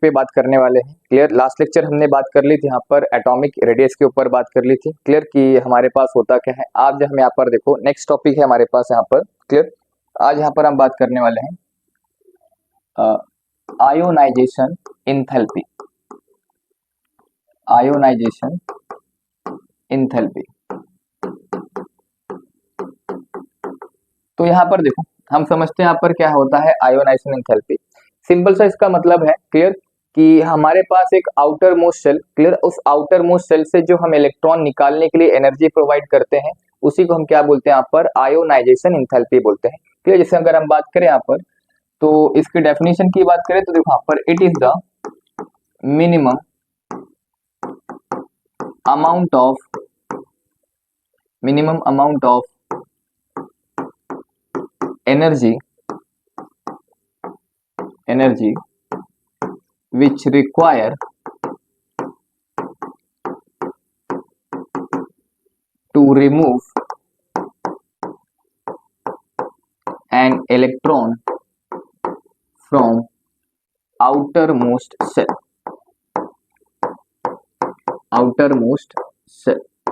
पे बात करने वाले हैं। क्लियर, लास्ट लेक्चर हमने बात कर ली थी यहाँ पर एटॉमिक रेडियस के ऊपर बात कर ली थी। क्लियर कि हमारे पास होता क्या है। आज हम यहाँ पर देखो नेक्स्ट टॉपिक है हमारे पास यहाँ पर। क्लियर, आज यहाँ पर हम बात करने वाले हैं आयोनाइजेशन इंथैल्पी। Ionisation enthalpy. तो यहाँ पर देखो हम समझते हैं यहाँ पर क्या होता है आयोनाइजेशन इंथैल्पी। सिंपल सा इसका मतलब है क्लियर कि हमारे पास एक आउटर मोस्ट शेल, क्लियर, उस आउटर मोस्ट शेल से जो हम इलेक्ट्रॉन निकालने के लिए एनर्जी प्रोवाइड करते हैं उसी को हम क्या बोलते हैं यहाँ पर आयोनाइजेशन इंथैल्पी बोलते हैं। क्लियर, जैसे अगर हम बात करें यहाँ पर तो इसकी डेफिनेशन की बात करें तो देखो यहाँ पर it is the minimum amount of energy which require to remove an electron from outermost cell.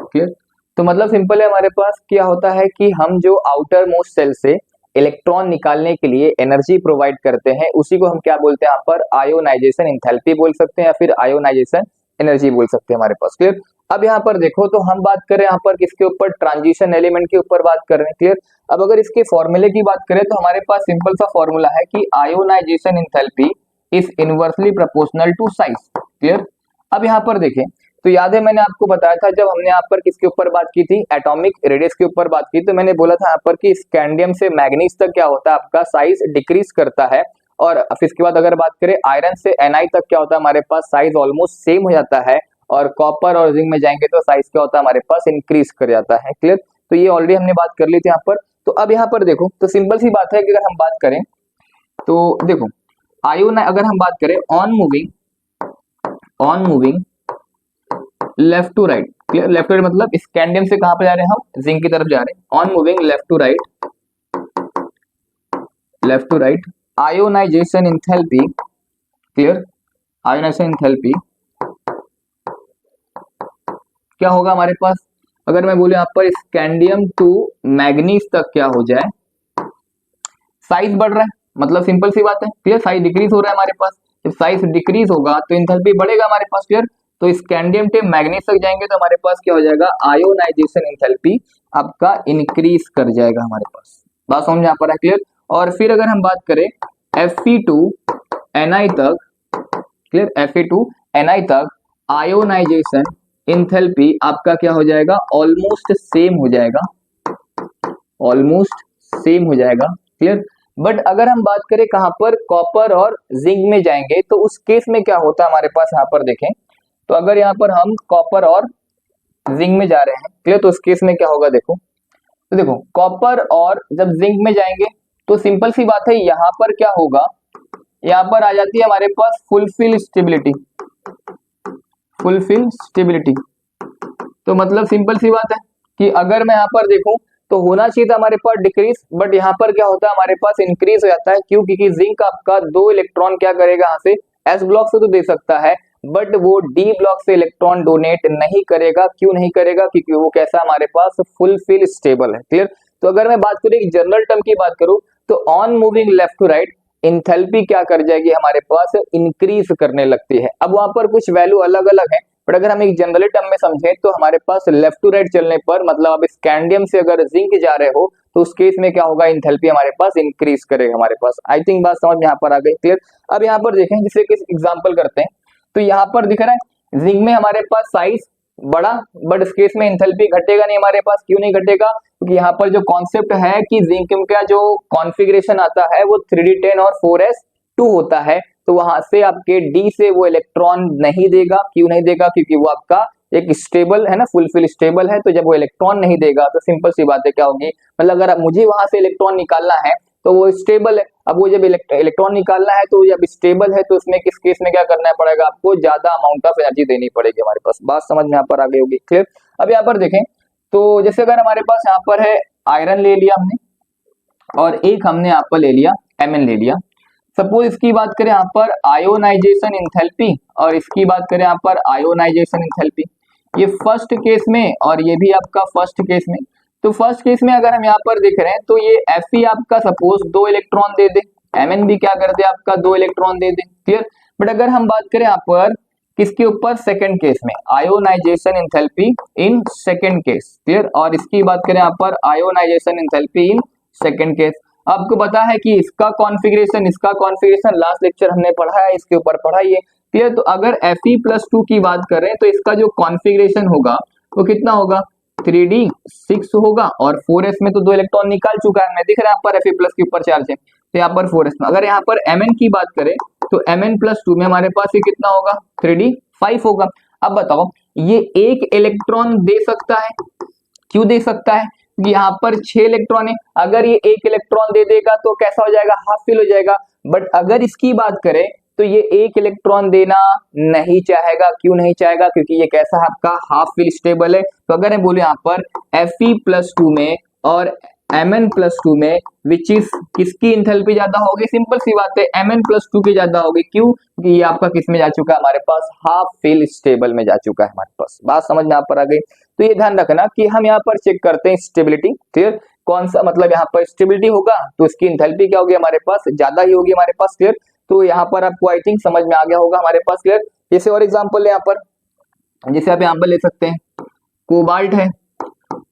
Clear, तो मतलब सिंपल है हमारे पास क्या होता है कि हम जो आउटर मोस्ट सेल से इलेक्ट्रॉन निकालने के लिए एनर्जी प्रोवाइड करते हैं उसी को हम क्या बोलते हैं यहाँ पर आयोनाइजेशन इंथैल्पी बोल सकते हैं या फिर आयोनाइजेशन एनर्जी बोल सकते हैं हमारे पास। क्लियर, अब यहाँ पर देखो तो हम बात करें यहाँ पर किसके ऊपर, ट्रांजिशन एलिमेंट के ऊपर बात कर रहे हैं। क्लियर, अब अगर इसके फॉर्मूले की बात करें तो हमारे पास सिंपल सा फॉर्मूला है कि ionization enthalpy is inversely proportional to size. Clear, अब यहाँ पर देखें तो याद है मैंने आपको बताया था जब हमने यहाँ पर किसके ऊपर बात की थी, एटॉमिक रेडियस के ऊपर बात की, तो मैंने बोला था यहाँ पर कि स्कैंडियम से मैग्नीज तक क्या होता है आपका साइज डिक्रीज करता है और फिर इसके बाद अगर बात करें आयरन से एनआई तक क्या होता है हमारे पास साइज ऑलमोस्ट सेम हो जाता है और कॉपर और जिंक में जाएंगे तो साइज क्या होता है हमारे पास इंक्रीज कर जाता है। क्लियर, तो ये ऑलरेडी हमने बात कर ली थी यहाँ पर। तो अब यहाँ पर देखो तो सिंपल सी बात है कि अगर हम बात करें तो देखो आयोन अगर हम बात करें on moving left to right. Clear, left to right मतलब स्कैंडियम से कहां पे जा रहे हैं हम, जिंक की तरफ जा रहे हैं। On moving left to right ionization enthalpy. Clear, ionization enthalpy क्या होगा हमारे पास, अगर मैं बोलूं यहाँ पर स्कैंडियम टू मैग्नीज तक क्या हो जाए, साइज बढ़ रहा है मतलब सिंपल सी बात है। क्लियर, साइज डिक्रीज हो रहा है हमारे पास, जब साइज डिक्रीज होगा तो इंथैल्पी बढ़ेगा हमारे पास। क्लियर, तो स्कैंडियम से मैग्नीज तक जाएंगे तो हमारे पास क्या हो जाएगा, आयोनाइजेशन इंथैल्पी आपका इंक्रीज कर जाएगा हमारे पास। बात समझ यहाँ पर है। क्लियर, और फिर अगर हम बात करें Fe2Na तक, क्लियर, Fe2Na तक आयोनाइजेशन इंथैल्पी आपका क्या हो जाएगा, ऑलमोस्ट सेम हो जाएगा। क्लियर, बट अगर हम बात करें कहां पर, कॉपर और जिंक में जाएंगे तो उस केस में क्या होता है हमारे पास, यहाँ पर देखें तो अगर यहाँ पर हम कॉपर और जिंक में जा रहे हैं, क्लियर, तो उस केस में क्या होगा देखो, तो देखो कॉपर और जब जिंक में जाएंगे तो सिंपल सी बात है यहाँ पर क्या होगा, यहाँ पर आ जाती है हमारे पास फुलफिल स्टेबिलिटी। तो मतलब सिंपल सी बात है कि अगर मैं यहाँ पर देखूं तो होना चाहिए था हमारे पास डिक्रीज, बट यहाँ पर क्या होता है हमारे पास इंक्रीज हो जाता है। क्यों, क्योंकि जिंक आपका 2 इलेक्ट्रॉन क्या करेगा यहाँ से एस ब्लॉक से तो दे सकता है बट वो डी ब्लॉक से इलेक्ट्रॉन डोनेट नहीं करेगा। क्यों नहीं करेगा, क्योंकि वो कैसा हमारे पास फुलफिल स्टेबल है। क्लियर, तो अगर मैं बात करूं एक जनरल टर्म की बात करूं तो on moving left to right enthalpy क्या कर जाएगी हमारे पास, इंक्रीज करने लगती है। अब वहां पर कुछ वैल्यू अलग अलग है बट अगर हम एक जनरल टर्म में समझें तो हमारे पास लेफ्ट टू राइट चलने पर मतलब अब स्कैंडियम से अगर जिंक जा रहे हो तो उस केस में क्या होगा, इंथैल्पी हमारे पास इंक्रीज करेगा हमारे पास। आई थिंक बात समझ में यहाँ पर आ गई। क्लियर, अब यहाँ पर देखें जिसे किस एग्जांपल करते हैं तो यहाँ पर दिख रहा है जिंक में हमारे पास साइज बड़ा बट इस केस में इंथैल्पी घटेगा नहीं हमारे पास। क्यों नहीं घटेगा, क्योंकि यहाँ पर जो कॉन्सेप्ट है कि जिंक का जो कॉन्फ़िगरेशन आता है वो 3d10 और 4s2 होता है, तो वहां से आपके डी से वो इलेक्ट्रॉन नहीं देगा। क्यों नहीं देगा, क्योंकि वो आपका एक स्टेबल है ना, फुलफिल स्टेबल है। तो जब वो इलेक्ट्रॉन नहीं देगा तो सिंपल सी बात है क्या होगी, मतलब अगर मुझे वहां से इलेक्ट्रॉन निकालना है तो वो स्टेबल है। अब वो जब इलेक्ट्रॉन निकालना है तो जब स्टेबल है तो उसमें किस केस में क्या करना पड़ेगा, आपको ज्यादा अमाउंट ऑफ एनर्जी देनी पड़ेगी हमारे पास। बात समझ में यहाँ पर आ गई होगी। क्लियर, अब यहाँ पर देखें तो जैसे अगर हमारे पास यहाँ पर है आयरन ले लिया हमने और एक हमने यहाँ पर ले लिया Mn ले लिया, सपोज इसकी बात करें यहाँ पर आयोनाइजेशन एंथैल्पी और इसकी बात करें यहाँ पर आयोनाइजेशन एंथैल्पी, ये फर्स्ट केस में और ये भी आपका फर्स्ट केस में। तो फर्स्ट केस में अगर हम यहाँ पर देख रहे हैं तो ये Fe आपका सपोज 2 इलेक्ट्रॉन दे दे, Mn भी क्या कर दे आपका 2 electron they they, clear. But अगर हम बात करें यहाँ पर किसके ऊपर, सेकंड केस में, ionisation enthalpy in second case, clear. और इसकी बात करें यहाँ पर ionisation enthalpy in second case. आपको पता है कि इसका कॉन्फ़िगरेशन लास्ट लेक्चर हमने पढ़ा है, इसके ऊपर पढ़ाइए, क्लियर। तो अगर Fe+2 की बात करें तो इसका जो कॉन्फ़िगरेशन होगा वो कितना होगा, 3d6 होगा और 4s में तो 2 इलेक्ट्रॉन निकाल चुका है, मैं दिख रहा है यहाँ पर Fe+ के ऊपर चार्ज है, तो यहाँ पर 4s में। अगर यहाँ पर Mn की बात करें तो Mn+2 में हमारे पास ये कितना होगा, 3d5 होगा। अब बताओ ये एक इलेक्ट्रॉन दे सकता है, क्यों दे सकता है, यहाँ पर 6 इलेक्ट्रॉन है, अगर ये एक इलेक्ट्रॉन दे देगा तो कैसा हो जाएगा, हाफ फिल हो जाएगा। बट अगर इसकी बात करें तो ये एक इलेक्ट्रॉन देना नहीं चाहेगा, क्यों नहीं चाहेगा, क्योंकि ये कैसा है आपका हाफ फिल स्टेबल है। तो अगर मैं बोलूं यहाँ पर Fe+2 में और Mn+2 में विच इज किसकी इंथैल्पी ज्यादा होगी, सिंपल सी बात है Mn+2 की ज्यादा होगी, क्यों, क्योंकि ये आपका किस में जा चुका है, हमारे पास हाफ फिल स्टेबल में जा चुका है हमारे पास। बात समझ में यहाँ पर आ गई। तो ये ध्यान रखना कि हम यहाँ पर चेक करते हैं स्टेबिलिटी, क्लियर, कौन सा मतलब यहाँ पर स्टेबिलिटी होगा तो इसकी इंथैल्पी क्या होगी, हमारे पास ज्यादा ही होगी हमारे पास, क्लियर। तो यहाँ पर आपको आई थिंक समझ में आ गया होगा हमारे पास, क्लियर। जैसे और एग्जांपल है यहाँ पर, जैसे आप यहाँ पर ले सकते हैं कोबाल्ट है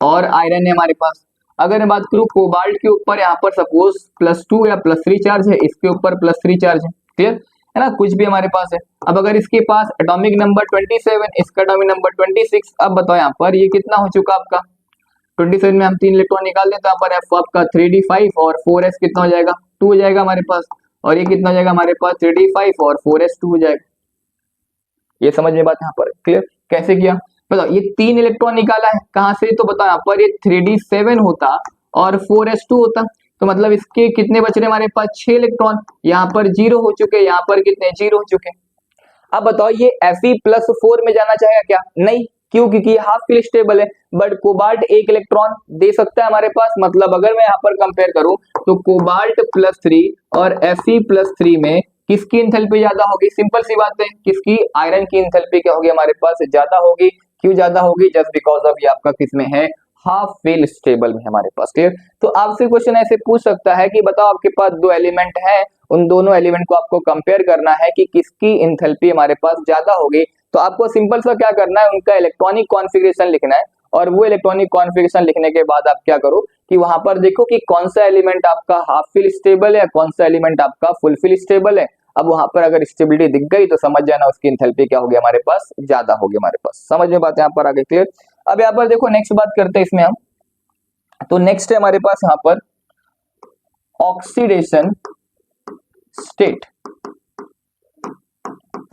और आयरन है हमारे पास। अगर मैं बात करूँ कोबाल्ट के ऊपर यहाँ पर सपोज +2 या +3 चार्ज है, इसके ऊपर +3 चार्ज है, क्लियर है ना, कुछ भी हमारे पास है। अब अगर इसके पास एटॉमिक नंबर 27, इसका एटॉमिक नंबर 26, अब बताओ यहाँ पर ये कितना हो चुका आपका, 27 में हम 3 इलेक्ट्रॉन निकाल दें तो यहाँ पर F आपका 3d5 और 4s कितना हो जाएगा, 2 हो जाएगा हमारे पास, और ये कितना हो जाएगा हमारे पास 3d5 और 4s 2 हो जाएगा। ये समझ में बात यहाँ पर, क्लियर। कैसे किया बताओ, ये 3 इलेक्ट्रॉन निकाला है कहाँ से, तो बताओ यहाँ पर ये 3d7 होता और 4s2 होता, तो मतलब इसके कितने बच रहे हमारे पास, 6 इलेक्ट्रॉन, यहाँ पर 0 हो चुके, यहाँ पर कितने 0 हो चुके। अब बताओ ये Fe+4 में जाना चाहेगा क्या, नहीं, क्यों, क्योंकि ये हाफ फिल स्टेबल है। बट कोबाल्ट 1 इलेक्ट्रॉन दे सकता है हमारे पास, मतलब अगर मैं यहाँ पर कंपेयर करूं तो कोबाल्ट +3 और Fe+3 में किसकी इंथैल्पी ज्यादा होगी, सिंपल सी बात है, किसकी, आयरन की इंथैल्पी क्या होगी हमारे पास, ज्यादा होगी। क्यों ज्यादा होगी, जस्ट बिकॉज ऑफ ये आपका किसमें है, हाफ फिल स्टेबल में हमारे पास, क्लियर। तो आपसे क्वेश्चन ऐसे पूछ सकता है कि बताओ आपके पास 2 एलिमेंट है, उन दोनों एलिमेंट को आपको कंपेयर करना है कि किसकी इंथैल्पी हमारे पास ज्यादा होगी। तो आपको सिंपल सा क्या करना है, उनका इलेक्ट्रॉनिक कॉन्फ़िगरेशन लिखना है, और वो इलेक्ट्रॉनिक कॉन्फ़िगरेशन लिखने के बाद आप क्या करो कि वहां पर देखो कि कौन सा एलिमेंट आपका हाफ फिल स्टेबल है, कौन सा एलिमेंट आपका फुल फिल स्टेबल है। अब वहां पर अगर स्टेबिलिटी दिख गई तो समझ जाना उसकी इंथैल्पी क्या होगी हमारे पास, ज्यादा होगी हमारे पास। समझ में बात यहाँ पर आ गई, क्लियर। अब यहाँ पर देखो नेक्स्ट बात करते हैं इसमें हम, तो नेक्स्ट है हमारे पास यहाँ पर ऑक्सीडेशन स्टेट,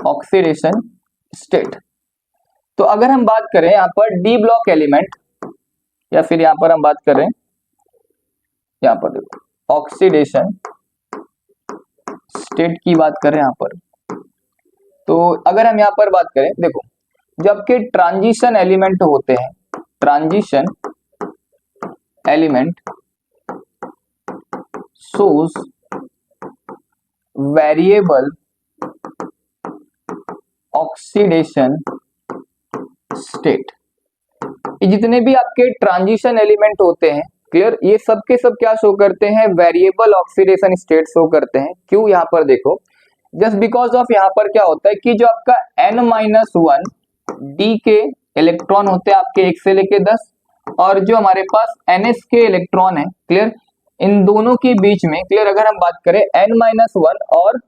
ऑक्सीडेशन स्टेट। तो अगर हम बात करें यहाँ पर डी ब्लॉक एलिमेंट, या फिर यहाँ पर हम बात करें, यहाँ पर देखो ऑक्सीडेशन स्टेट की बात करें यहाँ पर, तो अगर हम यहाँ पर बात करें, देखो जबकि ट्रांजिशन एलिमेंट होते हैं, transition element shows variable oxidation state। ये जितने भी आपके ट्रांजिशन एलिमेंट होते हैं, क्लियर, ये सब के सब क्या शो करते हैं, वेरिएबल ऑक्सीडेशन स्टेट शो करते हैं। क्यों, यहाँ पर देखो जस्ट बिकॉज ऑफ यहाँ पर क्या होता है कि जो आपका n-1 d के इलेक्ट्रॉन होते हैं आपके 1 से लेके 10, और जो हमारे पास ns के इलेक्ट्रॉन है, क्लियर, इन दोनों के बीच में, क्लियर, अगर हम बात करें n-1 और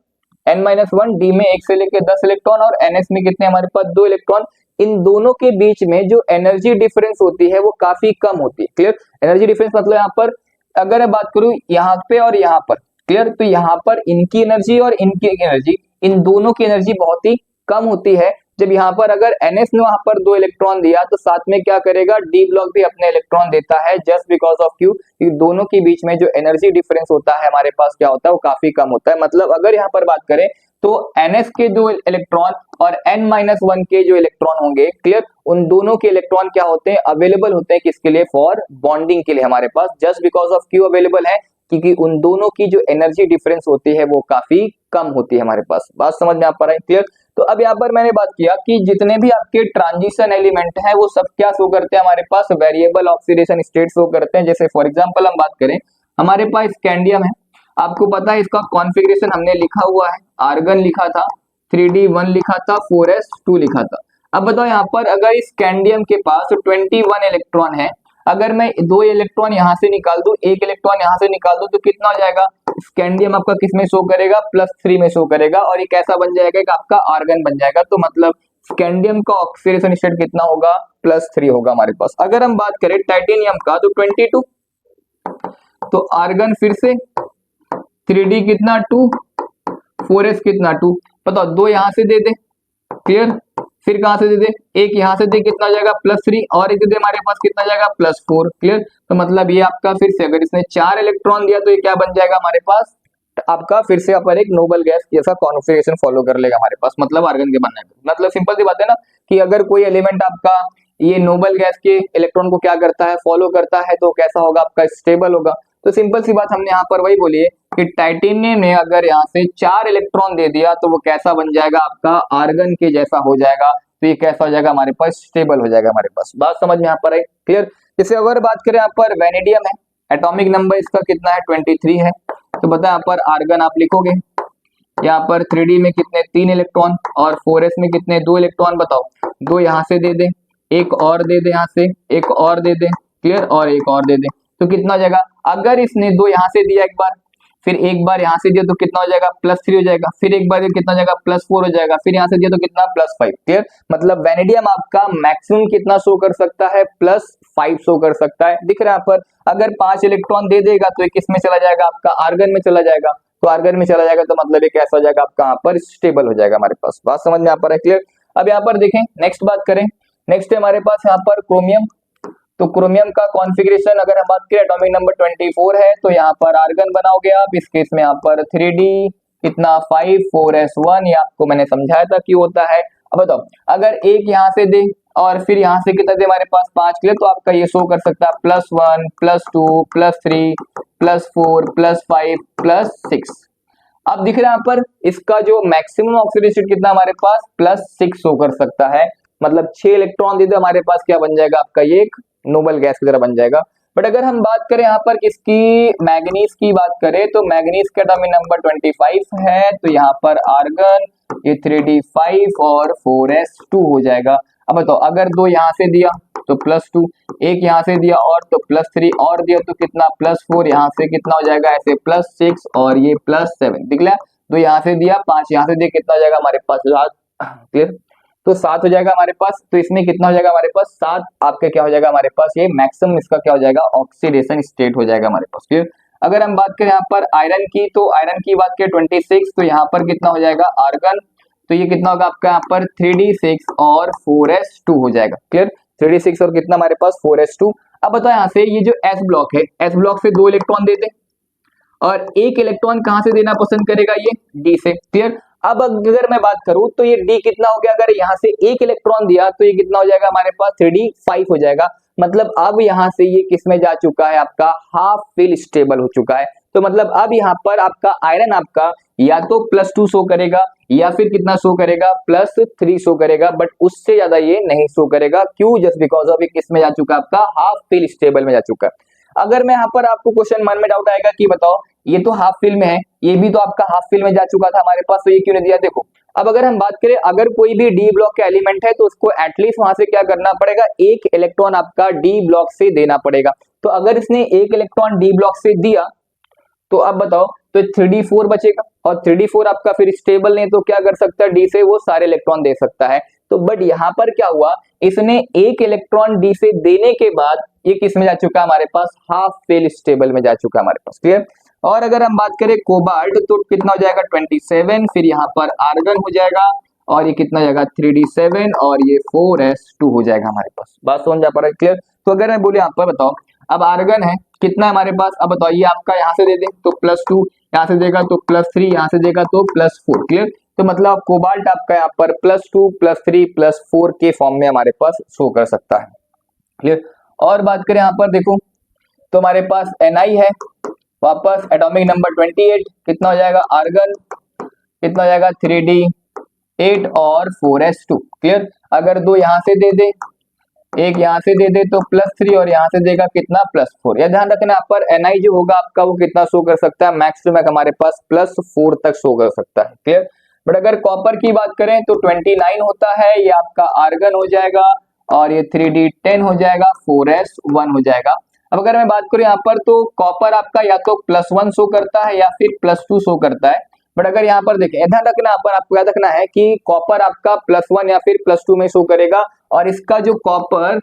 n-1 d में 1 से लेके 10 इलेक्ट्रॉन और ns में कितने हमारे पास 2 इलेक्ट्रॉन, इन दोनों के बीच में जो एनर्जी डिफरेंस होती है वो काफी कम होती है, क्लियर। एनर्जी डिफरेंस मतलब यहाँ पर अगर मैं बात करूं यहाँ पे और यहाँ पर, क्लियर, तो यहाँ पर इनकी एनर्जी और इनकी एनर्जी, इन दोनों की एनर्जी बहुत ही कम होती है। जब यहाँ पर अगर NS ने वहां पर 2 इलेक्ट्रॉन दिया तो साथ में क्या करेगा, डी ब्लॉक भी अपने इलेक्ट्रॉन देता है, जस्ट बिकॉज ऑफ क्यू, दोनों के बीच में जो एनर्जी डिफरेंस होता है हमारे पास क्या होता है, वो काफी कम होता है। मतलब अगर यहाँ पर बात करें तो NS के 2 इलेक्ट्रॉन और n-1 के जो इलेक्ट्रॉन होंगे, क्लियर, उन दोनों के इलेक्ट्रॉन क्या होते हैं, अवेलेबल होते हैं किसके लिए, फॉर बॉन्डिंग के लिए हमारे पास, just because of Q available है, क्योंकि उन दोनों की जो एनर्जी डिफरेंस होती है वो काफी कम होती है हमारे पास। बात समझ में आ पा रहा है? क्लियर। तो अब यहाँ पर मैंने बात किया कि जितने भी आपके ट्रांजिशन एलिमेंट हैं वो सब क्या शो करते हैं हमारे पास, वेरिएबल ऑक्सीडेशन स्टेट शो करते हैं। जैसे फॉर एग्जांपल हम बात करें, हमारे पास स्कैंडियम है, आपको पता है इसका कॉन्फ़िगरेशन हमने लिखा हुआ है, आर्गन लिखा था, 3d1 लिखा था, 4s2 लिखा था। अब बताओ यहाँ पर अगर इस स्कैंडियम के पास 21 इलेक्ट्रॉन है, अगर मैं 2 इलेक्ट्रॉन यहाँ से निकाल दूं, 1 इलेक्ट्रॉन यहाँ से निकाल दूं, तो कितना हो जाएगा? स्कैंडियम आपका किस में शो करेगा? +3 में शो करेगा, और ये कैसा बन जाएगा? एक आपका आर्गन बन जाएगा। तो मतलब स्कैंडियम का ऑक्सीडेशन स्टेट कितना होगा? +3 होगा हमारे पास। अगर हम बात करें टाइटेनियम का तो 22, तो आर्गन फिर से 3d कितना 2, 4s कितना 2, बताओ 2 यहां से दे दे, क्लियर, फिर कहां से दे दे? एक यहां से दे, कितना जाएगा? +3, और एक दे दे हमारे पास कितना जाएगा? +4, क्लियर। तो मतलब ये आपका फिर से अगर इसने 4 इलेक्ट्रॉन दिया तो ये क्या बन जाएगा हमारे पास? आपका फिर से यहाँ पर एक नोबल गैस जैसा कॉन्फ़िगरेशन फॉलो कर लेगा हमारे पास, मतलब आर्गन के बनने में। मतलब सिंपल सी बात है ना कि अगर कोई एलिमेंट आपका ये नोबल गैस के इलेक्ट्रॉन को क्या करता है? फॉलो करता है, तो कैसा होगा? आपका स्टेबल होगा। तो सिंपल सी बात हमने यहाँ पर वही बोली है कि टाइटेनियम ने अगर यहाँ से 4 इलेक्ट्रॉन दे दिया तो वो कैसा बन जाएगा? आपका आर्गन के जैसा हो जाएगा। तो ये कैसा हो जाएगा हमारे पास? स्टेबल हो जाएगा हमारे पास। बात समझ में यहाँ पर है? क्लियर। जैसे अगर बात करें यहाँ पर वेनेडियम है, एटॉमिक नंबर इसका कितना है? 23 है। तो बता यहाँ पर आर्गन आप लिखोगे, यहाँ पर 3d में कितने? 3 इलेक्ट्रॉन, और 4s में कितने? 2 इलेक्ट्रॉन। बताओ 2 यहाँ से दे दे, एक और दे दे, यहाँ से एक और दे दे, क्लियर, और एक और दे दे, तो कितना हो जाएगा? अगर इसने 2 यहाँ से दिया एक बार, फिर एक बार यहाँ से दिया तो कितना हो जाएगा? +3 हो जाएगा, फिर एक बार कितना हो जाएगा? +4 हो जाएगा, फिर यहाँ से दिया तो कितना? +5, क्लियर। मतलब वेनेडियम आपका मैक्सिमम कितना शो कर सकता है? +5 शो कर सकता है। दिख रहा है यहाँ पर, अगर 5 इलेक्ट्रॉन दे देगा तो ये किस में चला जाएगा? आपका आर्गन में चला जाएगा। तो आर्गन में चला जाएगा तो मतलब ये कैसा हो जाएगा? आपका यहाँ पर स्टेबल हो जाएगा हमारे पास। बात समझ में यहाँ पर है? क्लियर। अब यहाँ पर देखें, नेक्स्ट बात करें, नेक्स्ट है हमारे पास यहाँ पर क्रोमियम। तो क्रोमियम का कॉन्फ़िगरेशन अगर हम बात करें, एटॉमिक नंबर 24 है, तो यहाँ पर आर्गन बनाओगे आप, इस केस में यहाँ पर 3d कितना 5, 4s1, ये आपको मैंने समझाया था कि होता है। अब बताओ अगर एक यहाँ से दे और फिर यहाँ से कितना दे हमारे पास? 5, के लिए तो आपका ये शो कर सकता है +1, +2, +3, +4, +5, +6। अब दिख रहा है यहाँ पर इसका जो मैक्सिमम ऑक्सीडेशन कितना हमारे पास? +6 शो कर सकता है। मतलब 6 इलेक्ट्रॉन दे दो हमारे पास, क्या बन जाएगा? आपका ये एक नोबल गैस की तरह बन जाएगा। बट अगर हम बात करें यहाँ पर किसकी? मैग्नीज की बात करें, तो मैग्नीज का एटॉमिक नंबर 25 है, तो यहाँ पर आर्गन ये 3d5 और 4s2 हो जाएगा। अब बताओ अगर 2 यहाँ से दिया तो +2, एक यहाँ से दिया और तो +3, और दिया तो कितना? +4, यहाँ से कितना हो जाएगा? ऐसे +6 और ये +7, दिख लिया। 2 यहाँ से दिया, 5 यहाँ से दिया, कितना हो जाएगा हमारे पास? 7, क्लियर। तो 7 हो जाएगा हमारे पास। तो इसमें कितना हो जाएगा हमारे पास? 7 आपके क्या हो जाएगा हमारे पास? ये मैक्सिमम इसका क्या हो जाएगा? ऑक्सीडेशन स्टेट हो जाएगा हमारे पास, क्लियर। अगर हम बात करें यहाँ पर आयरन की, तो आयरन की बात करें 26, तो यहाँ पर कितना हो जाएगा? आर्गन, तो ये कितना होगा आपका? यहाँ पर 3d6 और 4s2 हो जाएगा, क्लियर। 3d6 और कितना हमारे पास? 4s2। अब बताओ यहाँ से ये जो s ब्लॉक है, s ब्लॉक से 2 इलेक्ट्रॉन देते और 1 इलेक्ट्रॉन कहां से देना पसंद करेगा? ये d से, क्लियर। अब अगर मैं बात करूं तो ये d कितना हो गया? अगर यहाँ से 1 इलेक्ट्रॉन दिया तो ये कितना हो जाएगा हमारे पास? 3d5 हो जाएगा। मतलब अब यहाँ से ये किस में जा चुका है? आपका हाफ फिल स्टेबल हो चुका है। तो मतलब अब यहाँ पर आपका आयरन आपका या तो +2 शो करेगा या फिर कितना शो करेगा? +3 शो करेगा, बट उससे ज्यादा ये नहीं शो करेगा। क्यों? जस्ट बिकॉज ऑफ ये किस में जा चुका है? आपका हाफ फिल स्टेबल में जा चुका है। अगर मैं यहाँ पर आपको क्वेश्चन मन में डाउट आएगा कि बताओ ये तो हाफ फिल में है, ये भी तो आपका हाफ फिल में जा चुका था हमारे पास, तो ये क्यों नहीं दिया? देखो अब अगर हम बात करें, अगर कोई भी डी ब्लॉक का एलिमेंट है तो उसको एटलीस्ट वहां से क्या करना पड़ेगा? 1 इलेक्ट्रॉन आपका डी ब्लॉक से देना पड़ेगा। तो अगर इसने 1 इलेक्ट्रॉन डी ब्लॉक से दिया तो अब बताओ, तो 3d4 बचेगा, और 3d4 आपका फिर स्टेबल नहीं तो क्या कर सकता है? डी से वो सारे इलेक्ट्रॉन दे सकता है। तो बट यहाँ पर क्या हुआ? इसने 1 इलेक्ट्रॉन डी से देने के बाद ये किस में जा चुका है हमारे पास? हाफ फेल स्टेबल में जा चुका है हमारे पास, क्लियर। और अगर हम बात करें कोबाल्ट, तो कितना हो जाएगा? 27, फिर यहाँ पर आर्गन हो जाएगा, और ये कितना हो जाएगा? 3d7 और ये 4s2 हो जाएगा हमारे पास। बात समझ आ पा रहा है? क्लियर। तो अगर मैं बोले यहाँ पर बताओ, अब आर्गन है कितना है हमारे पास? अब बताओ ये आपका यहाँ से दे दे तो +2, यहाँ से देगा तो +3, यहाँ से देगा तो +4, क्लियर। तो मतलब कोबाल्ट आपका यहाँ पर +2, +3, +4 के फॉर्म में हमारे पास शो कर सकता है, क्लियर। और बात करें यहाँ पर देखो, तो हमारे पास Ni है वापस एटॉमिक नंबर 28 कितना हो जाएगा, आर्गन कितना हो जाएगा 3d8 और 4s2। क्लियर। अगर दो यहां से दे दे, एक यहाँ से दे दे तो +3 और यहाँ से देगा कितना +4। यह ध्यान रखना यहाँ पर Ni जो होगा आपका वो कितना शो कर सकता है, मैक्स टू मैक्स हमारे पास +4 तक शो कर सकता है। क्लियर। बट अगर कॉपर की बात करें तो 29 होता है, ये आपका आर्गन हो जाएगा और ये 3d10 हो जाएगा, 4s1 हो जाएगा। अब अगर मैं बात करूं यहाँ पर तो कॉपर आपका या तो +1 शो करता है या फिर +2 शो करता है। बट अगर यहाँ पर देखें, ध्यान रखना यहाँ पर आपको याद रखना है कि कॉपर आपका +1 या फिर +2 में शो करेगा और इसका जो कॉपर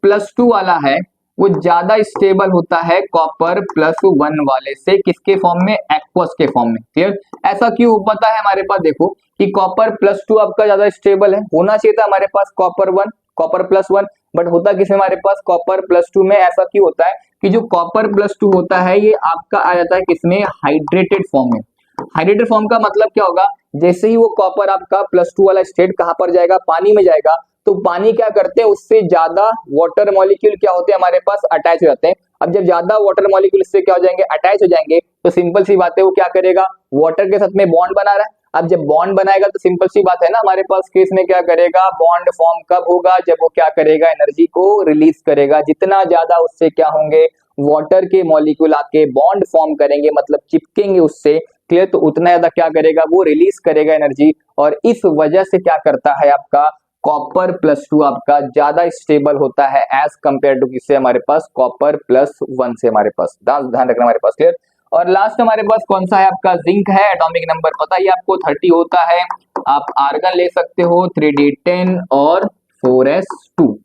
+2 वाला है वो ज्यादा स्टेबल होता है कॉपर +1 वाले से। किसके फॉर्म में, एक्वस के फॉर्म में। क्लियर। ऐसा क्यों पता है हमारे पास, देखो कि कॉपर +2 आपका ज्यादा स्टेबल है, होना चाहिए था हमारे पास कॉपर +1, बट होता किस में हमारे पास कॉपर +2 में। ऐसा क्यों होता है कि जो कॉपर +2 होता है ये आपका आ जाता है किसमें, हाइड्रेटेड फॉर्म में। हाइड्रेटेड फॉर्म का मतलब क्या होगा, जैसे ही वो कॉपर आपका +2 वाला स्टेट कहां पर जाएगा, पानी में जाएगा, तो पानी क्या करते हैं, उससे ज्यादा वाटर मॉलिक्यूल क्या होते हैं हमारे पास, अटैच हो जाते हैं। अब जब ज्यादा वाटर मॉलिक्यूल इससे क्या हो जाएंगे, अटैच हो जाएंगे, तो सिंपल सी बात है वो क्या करेगा, वाटर के साथ में बॉन्ड बना रहा है। अब जब बॉन्ड बनाएगा तो सिंपल सी बात है ना, हमारे पास केस में क्या करेगा, बॉन्ड फॉर्म कब होगा, जब वो क्या करेगा, एनर्जी को रिलीज करेगा। जितना ज्यादा उससे क्या होंगे, वाटर के मॉलिक्यूल आके बॉन्ड फॉर्म करेंगे, मतलब चिपकेंगे उससे। क्लियर। तो उतना ज्यादा क्या करेगा, वो रिलीज करेगा एनर्जी, और इस वजह से क्या करता है आपका कॉपर +2 आपका ज्यादा स्टेबल होता है एज कंपेयर टू किससे, हमारे पास कॉपर +1 से हमारे पास। ध्यान रखना हमारे पास। क्लियर। और लास्ट हमारे पास कौन सा है, आपका जिंक है। एटॉमिक नंबर पता ही आपको 30 होता है। आप आर्गन ले सकते हो 3d10 और 4s2।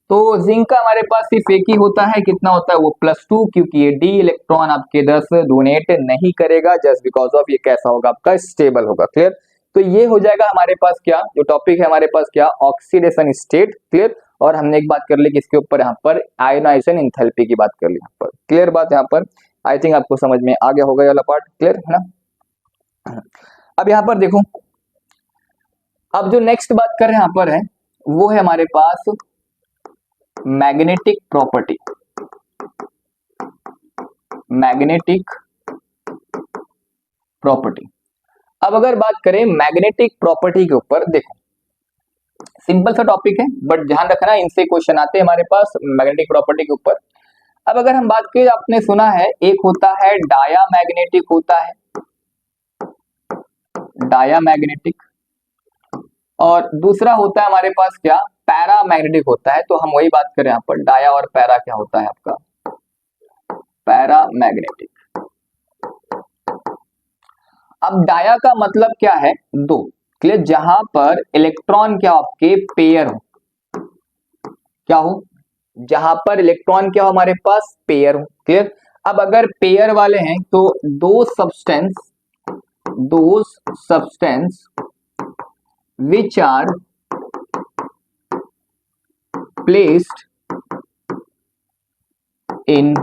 तो जिंक का हमारे पास सिर्फ एक ही होता है, कितना होता है वो +2, क्योंकि ये डी इलेक्ट्रॉन आपके 10 डोनेट नहीं करेगा, जस्ट बिकॉज ऑफ ये कैसा होगा आपका, स्टेबल होगा। क्लियर। तो ये हो जाएगा हमारे पास क्या, जो टॉपिक है हमारे पास क्या, ऑक्सीडेशन स्टेट। क्लियर। और हमने एक बात कर ली किसके ऊपर, यहाँ पर आयोनाइजेशन एंथैल्पी की बात कर ली यहाँ पर। क्लियर बात यहाँ पर, आई थिंक आपको समझ में आ गया होगा ये वाला पार्ट। क्लियर है ना। अब यहाँ पर देखो, अब जो नेक्स्ट बात कर रहे हैं यहाँ पर है, वो है हमारे पास मैग्नेटिक प्रॉपर्टी। Magnetic property. अब अगर बात करें मैग्नेटिक प्रॉपर्टी के ऊपर, देखो सिंपल सा टॉपिक है, बट ध्यान रखना इनसे क्वेश्चन आते हैं हमारे पास मैग्नेटिक प्रॉपर्टी के ऊपर। अब अगर हम बात करें, आपने सुना है एक होता है डायामैग्नेटिक होता है, डायामैग्नेटिक, और दूसरा होता है हमारे पास क्या, पैरामैग्नेटिक होता है। तो हम वही बात करें यहाँ पर, डाया और पैरा क्या होता है आपका, पैरामैग्नेटिक। अब डाया का मतलब क्या है, दो। क्लियर। जहां पर इलेक्ट्रॉन क्या आपके पेयर हो, क्या हो, जहां पर इलेक्ट्रॉन क्या हो हमारे पास, पेयर हो। क्लियर। अब अगर पेयर वाले हैं तो दो substance which are placed in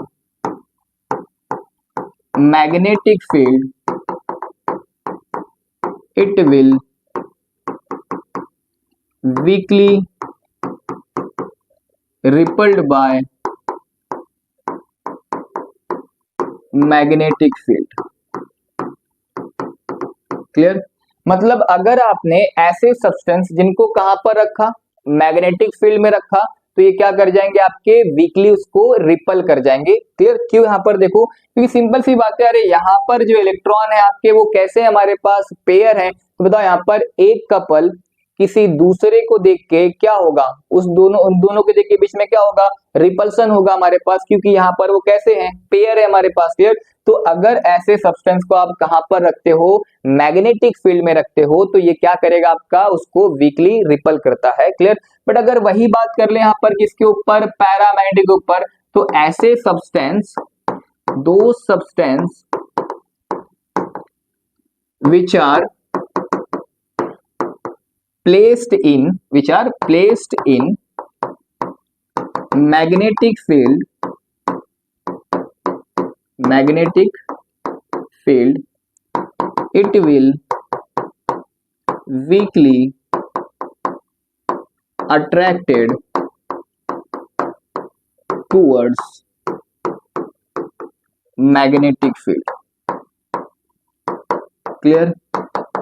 magnetic field, it will weakly repelled by magnetic field। Clear. मतलब अगर आपने ऐसे सब्सटेंस जिनको कहां पर रखा, मैग्नेटिक फील्ड में रखा, तो ये क्या कर जाएंगे आपके, वीकली उसको रिपल कर जाएंगे। क्लियर। क्यों, यहाँ पर देखो, क्योंकि सिंपल सी बात है, अरे यहाँ पर जो इलेक्ट्रॉन है आपके वो कैसे हमारे पास पेयर है, तो बताओ यहाँ पर एक कपल किसी दूसरे को देख के क्या होगा, उन दोनों के देख के बीच में क्या होगा, रिपल्सन होगा हमारे पास, क्योंकि यहाँ पर वो कैसे हैं, पेयर है हमारे पास। क्लियर। तो अगर ऐसे सब्सटेंस को आप कहां पर रखते हो, मैग्नेटिक फील्ड में रखते हो, तो ये क्या करेगा आपका, उसको वीकली रिपल करता है। क्लियर। बट अगर वही बात कर ले यहाँ पर किसके ऊपर, पैरामैग्नेटिक के ऊपर, तो ऐसे सब्सटेंस, दो substance which are placed in magnetic field, it will weakly attracted towards magnetic field. Clear.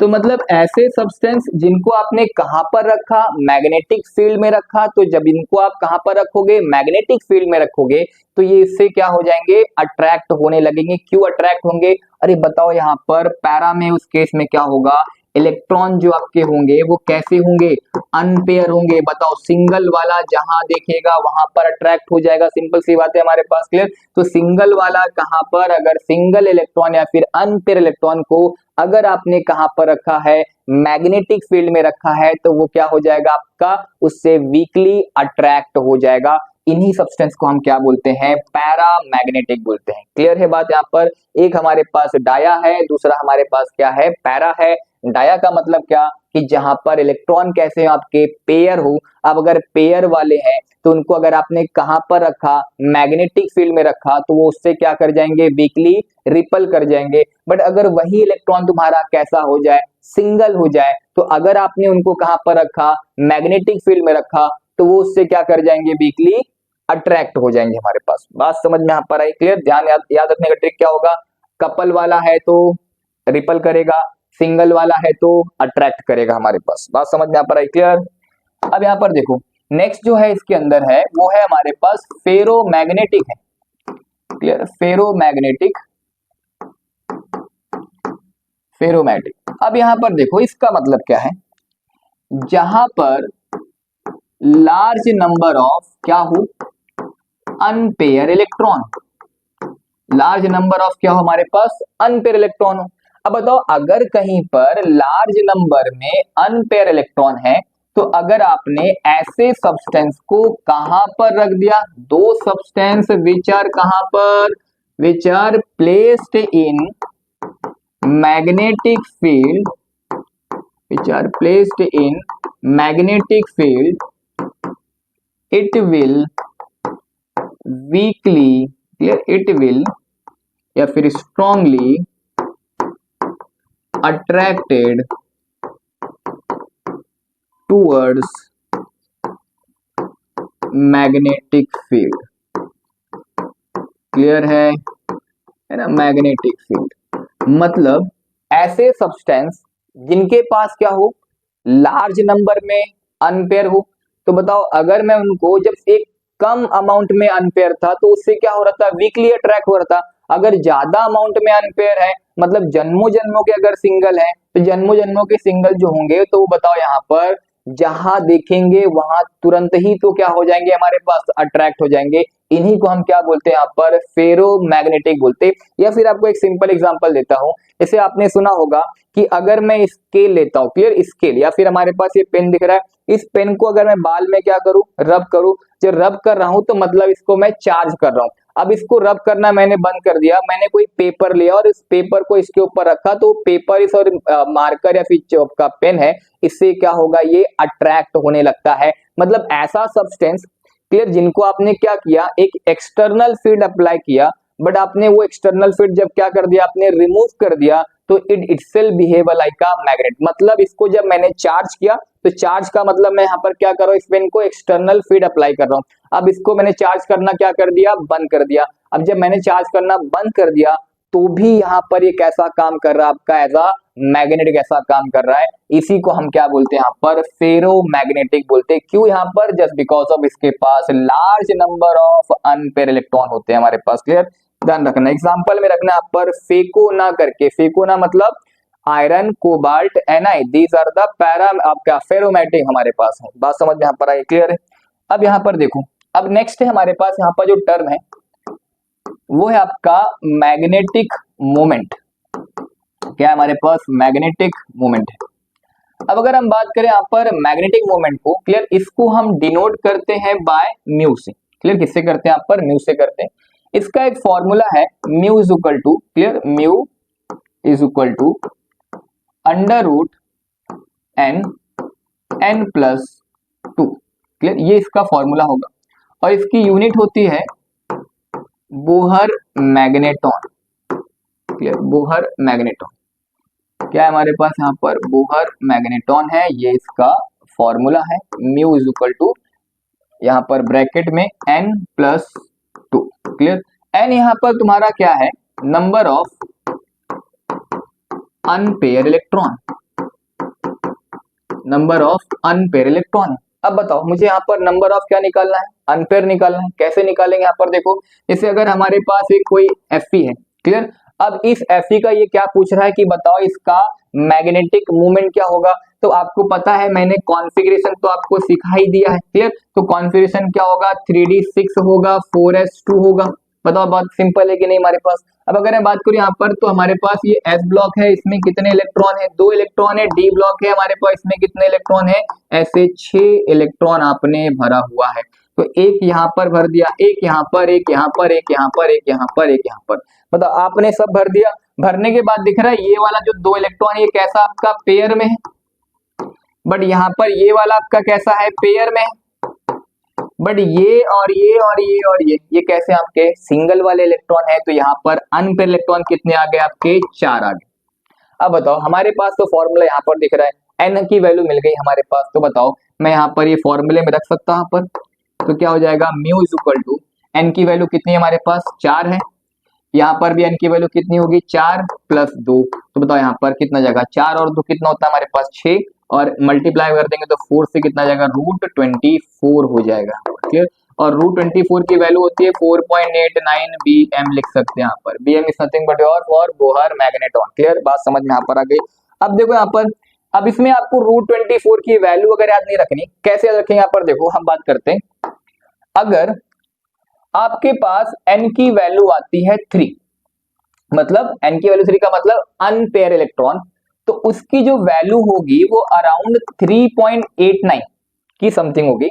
तो मतलब ऐसे सब्सटेंस जिनको आपने कहां पर रखा, मैग्नेटिक फील्ड में रखा, तो जब इनको आप कहां पर रखोगे, मैग्नेटिक फील्ड में रखोगे, तो ये इससे क्या हो जाएंगे, अट्रैक्ट होने लगेंगे। क्यों अट्रैक्ट होंगे, अरे बताओ यहाँ पर पैरा में उस केस में क्या होगा, इलेक्ट्रॉन जो आपके होंगे वो कैसे होंगे, अनपेयर होंगे। बताओ सिंगल वाला जहां देखेगा वहां पर अट्रैक्ट हो जाएगा, सिंपल सी बात है हमारे पास। क्लियर। तो सिंगल वाला कहां पर, अगर सिंगल इलेक्ट्रॉन या फिर अनपेयर इलेक्ट्रॉन को अगर आपने कहां पर रखा है, मैग्नेटिक फील्ड में रखा है, तो वो क्या हो जाएगा आपका, उससे वीकली अट्रैक्ट हो जाएगा। इन्हीं सब्सटेंस को हम क्या बोलते हैं, पैरामैग्नेटिक बोलते हैं। क्लियर है बात। यहाँ पर एक हमारे पास डाया है, दूसरा हमारे पास क्या है, पैरा है। डाया का मतलब क्या, कि जहां पर इलेक्ट्रॉन कैसे आपके पेयर हो। अब अगर पेयर वाले हैं तो उनको अगर आपने कहां पर रखा, मैग्नेटिक फील्ड में रखा, तो वो उससे क्या कर जाएंगे, वीकली रिपल कर जाएंगे। बट अगर वही इलेक्ट्रॉन तुम्हारा कैसा हो जाए, सिंगल हो जाए, तो अगर आपने उनको कहां पर रखा, मैग्नेटिक फील्ड में रखा, तो वो उससे क्या कर जाएंगे, वीकली अट्रैक्ट हो जाएंगे हमारे पास। बात समझ में यहाँ पर आई। क्लियर। ध्यान याद रखने का ट्रिक क्या होगा, कपल वाला है तो रिपल करेगा, सिंगल वाला है तो अट्रैक्ट करेगा हमारे पास। बात समझ में यहाँ पर आई। क्लियर। अब यहाँ पर देखो नेक्स्ट जो है इसके अंदर है वो है हमारे पास फेरोमैग्नेटिक है। क्लियर। Ferromagnetic, ferromagnetic. अब यहाँ पर देखो इसका मतलब क्या है, जहां पर लार्ज नंबर ऑफ क्या हो, unpaired electron, large number of क्या हो हमारे पास, अनपेयर इलेक्ट्रॉन हो। अब बताओ अगर कहीं पर लार्ज नंबर में अनपेयर इलेक्ट्रॉन है, तो अगर आपने ऐसे सब्सटेंस को कहां पर रख दिया, दो सब्सटेंस विच आर कहां पर, which are placed in magnetic field, which are placed in magnetic field, it will weakly, it will या फिर strongly attracted towards magnetic field. Clear है ना, मैग्नेटिक फील्ड मतलब ऐसे सब्सटेंस जिनके पास क्या हो, लार्ज नंबर में अनपेयर हो। तो बताओ अगर मैं उनको, जब एक कम अमाउंट में अनपेयर था तो उससे क्या हो रहा था, वीकली अट्रैक्ट हो रहा था। अगर ज्यादा अमाउंट में अनपेयर है, मतलब जन्मों जन्मों के अगर सिंगल है, तो जन्मों जन्मों के सिंगल जो होंगे, तो वो बताओ यहाँ पर जहां देखेंगे वहां तुरंत ही तो क्या हो जाएंगे, हमारे पास अट्रैक्ट हो जाएंगे। इन्हीं को हम क्या बोलते हैं यहाँ पर, फेरोमैग्नेटिक बोलते हैं। या फिर आपको एक सिंपल एग्जांपल देता हूं, जैसे आपने सुना होगा कि अगर मैं स्केल लेता हूं, क्लियर, स्केल, या फिर हमारे पास ये पेन दिख रहा है, इस पेन को अगर मैं बाल में क्या करूं, रब करूं, जब रब कर रहा हूं तो मतलब इसको मैं चार्ज कर रहा हूं। अब इसको रब करना मैंने बंद कर दिया, मैंने कोई पेपर लिया और इस पेपर को इसके ऊपर रखा, तो पेपर इस और मार्कर या फिर चौक का पेन है, इससे क्या होगा, ये अट्रैक्ट होने लगता है। मतलब ऐसा सब्सटेंस, क्लियर, जिनको आपने क्या किया, एक एक्सटर्नल फील्ड अप्लाई किया, बट आपने वो एक्सटर्नल फील्ड जब क्या कर दिया, आपने रिमूव कर दिया, तो it itself behave like a magnet. मतलब इसको जब मैंने चार्ज किया, तो चार्ज का मतलब मैं यहाँ पर क्या कर रहा हूँ, इस पेन को एक्सटर्नल फील्ड अप्लाई कर रहा हूँ। अब इसको मैंने चार्ज करना क्या कर दिया, बंद कर दिया। अब जब मैंने चार्ज करना बंद कर दिया, तो भी यहाँ पर ये कैसा काम कर रहा है आपका, एज अ मैग्नेटिक ऐसा काम कर रहा है। इसी को हम क्या बोलते हैं यहाँ पर, फेरोमैग्नेटिक बोलते हैं। क्यों यहाँ पर, जस्ट बिकॉज ऑफ इसके पास large number of unpaired electron होते हैं हमारे पास। क्लियर। ध्यान रखना, एग्जांपल में रखना यहाँ पर फेकोना करके, फेकोना मतलब iron, cobalt, NI, these are the para आपका फेरोमैग्नेटिक हमारे पास है। बात समझ में यहाँ पर आई। क्लियर है। अब यहाँ पर देखो, अब नेक्स्ट है हमारे पास यहाँ पर जो टर्म है वो है आपका मैग्नेटिक मोमेंट। क्या है हमारे पास, मैग्नेटिक मोमेंट है। अब अगर हम बात करें यहाँ पर मैग्नेटिक मोमेंट को, क्लियर, इसको हम डिनोट करते हैं बाय म्यू से। क्लियर, किससे करते हैं यहाँ पर, म्यू से करते हैं। इसका एक फॉर्मूला है, mu is equal to, clear, mu is equal to under root N, N plus 2। Clear, ये इसका फॉर्मूला होगा और इसकी यूनिट होती है Bohr magneton. Clear, Bohr magneton. क्या है हमारे पास यहाँ पर, बोहर मैग्नेटॉन है, ये इसका फॉर्मूला है। म्यू इज इक्वल टू यहाँ पर ब्रैकेट में n प्लस 2। क्लियर। n यहाँ पर तुम्हारा क्या है, number of unpaired electron, number of unpaired electron है। अब बताओ मुझे यहाँ पर नंबर ऑफ क्या निकालना है, अनपेयर निकालना है। कैसे निकालेंगे यहाँ पर देखो, जैसे अगर हमारे पास एक कोई Fe है, क्लियर। अब इस Fe का ये क्या पूछ रहा है कि बताओ इसका मैग्नेटिक मूवमेंट क्या होगा। तो आपको पता है, मैंने कॉन्फ़िगरेशन तो आपको सिखा ही दिया है, क्लियर। तो कॉन्फ़िगरेशन क्या होगा, 3d6 होगा, 4s2 होगा। बताओ बात सिंपल है कि नहीं हमारे पास। अब अगर मैं बात करूं यहाँ पर, तो हमारे पास ये एस ब्लॉक है, इसमें कितने इलेक्ट्रॉन है, 2 इलेक्ट्रॉन है। डी ब्लॉक है हमारे पास, इसमें कितने इलेक्ट्रॉन है, ऐसे 6 इलेक्ट्रॉन आपने भरा हुआ है। तो एक यहाँ पर भर दिया, एक यहाँ पर, एक यहाँ पर, एक यहाँ पर, एक यहाँ पर, एक यहाँ पर। मतलब आपने सब भर दिया। भरने के बाद दिख रहा है ये वाला जो 2 इलेक्ट्रॉन, ये कैसा आपका पेयर में है, बट यहाँ पर ये वाला आपका कैसा है, पेयर में है। बट ये और ये और ये और ये कैसे आपके सिंगल वाले इलेक्ट्रॉन है। तो यहाँ पर अनपेयर इलेक्ट्रॉन कितने आ गए आपके, 4 आ गए। अब बताओ हमारे पास तो फॉर्मूला यहाँ पर दिख रहा है, एन की वैल्यू मिल गई हमारे पास। तो बताओ मैं यहाँ पर ये फॉर्मूले में रख सकता हूँ पर, तो क्या हो जाएगा, mu is equal to N की वैल्यू कितनी है हमारे पास, 4 है। यहाँ पर भी एन की वैल्यू कितनी होगी, 4 प्लस 2। तो बताओ यहाँ पर कितना जाएगा, 4 और 2 कितना होता है हमारे पास, 6, और मल्टीप्लाई कर देंगे तो 4 से कितना जाएगा, √24 हो जाएगा, क्लियर। और √24 की वैल्यू होती है 4.89 bm, लिख सकते हैं यहाँ पर। bm is nothing but your for Bohr magneton, clear. बात समझ में यहाँ पर आ गई। अब देखो यहाँ पर, अब इसमें आपको √24 की वैल्यू अगर याद नहीं रखनी, कैसे याद रखेंगे यहाँ पर देखो, हम बात करते हैं। अगर आपके पास n की वैल्यू आती है 3, मतलब n की वैल्यू 3 का मतलब अनपेयर इलेक्ट्रॉन, तो उसकी जो वैल्यू होगी वो अराउंड 3.89 की समथिंग होगी।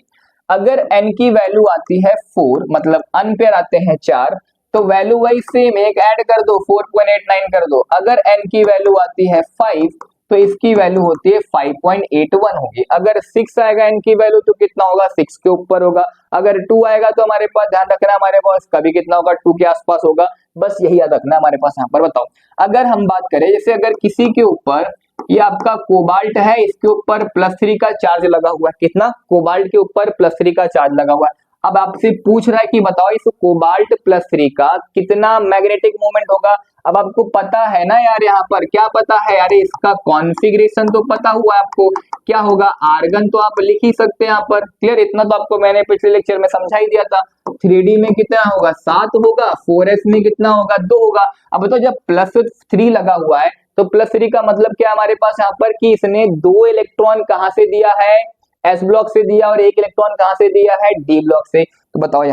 अगर n की वैल्यू आती है 4, मतलब अनपेयर आते हैं 4, तो वैल्यू वाइज सेम, एक ऐड कर दो, 4.89 कर दो। अगर n की वैल्यू आती है 5, तो इसकी वैल्यू होती है 5.81 होगी। अगर 6 आएगा n की वैल्यू तो कितना होगा, 6 के ऊपर होगा। अगर 2 आएगा तो हमारे पास ध्यान रखना, हमारे पास कभी कितना होगा, 2 के आसपास होगा। बस यही याद रखना हमारे पास यहाँ पर। बताओ अगर हम बात करें, जैसे अगर किसी के ऊपर ये आपका कोबाल्ट है, इसके ऊपर +3 का चार्ज लगा हुआ है, कितना, कोबाल्ट के ऊपर +3 का चार्ज लगा हुआ है। अब आपसे पूछ रहा है कि बताओ इस कोबाल्ट +3 का कितना मैग्नेटिक मोमेंट होगा। अब आपको पता है ना यार, यहाँ पर क्या पता है यार, इसका कॉन्फ़िगरेशन तो पता हुआ है आपको, क्या होगा, आर्गन तो आप लिख ही सकते हैं यहाँ पर, क्लियर। इतना तो आपको मैंने पिछले लेक्चर में समझा ही दिया था। 3D में कितना होगा, 7 होगा, 4s में कितना होगा, 2 होगा। अब बताओ जब +3 लगा हुआ है, तो +3 का मतलब क्या हमारे पास यहाँ पर, कि इसने 2 इलेक्ट्रॉन कहां से दिया है, एस ब्लॉक से दिया, और 1 इलेक्ट्रॉन कहां से दिया है, डी ब्लॉक से। तो बताओ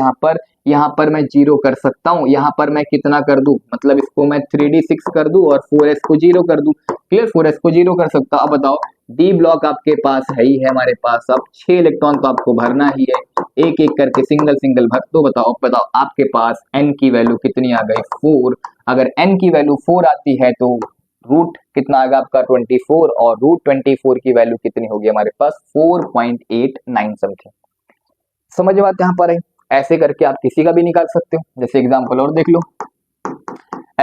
यहाँ पर मैं 0 कर सकता हूँ, यहाँ पर मैं कितना कर दूं, मतलब इसको मैं 3d6 कर दूं और 4s को 0 कर दूं, क्लियर। 4s को 0 कर सकता हूँ। अब बताओ डी ब्लॉक आपके पास है ही है हमारे पास, अब 6 इलेक्ट्रॉन तो आपको भरना ही है, एक एक करके सिंगल सिंगल भर। तो बताओ आपके पास n की वैल्यू कितनी आ गई, 4। अगर n की वैल्यू 4 आती है तो रूट कितना आएगा आपका, 24, और √24 की वैल्यू कितनी होगी हमारे पास, 4.89 समथिंग। समझ में बात यहाँ पर है। ऐसे करके आप किसी का भी निकाल सकते हो। जैसे एग्जांपल और देख लो,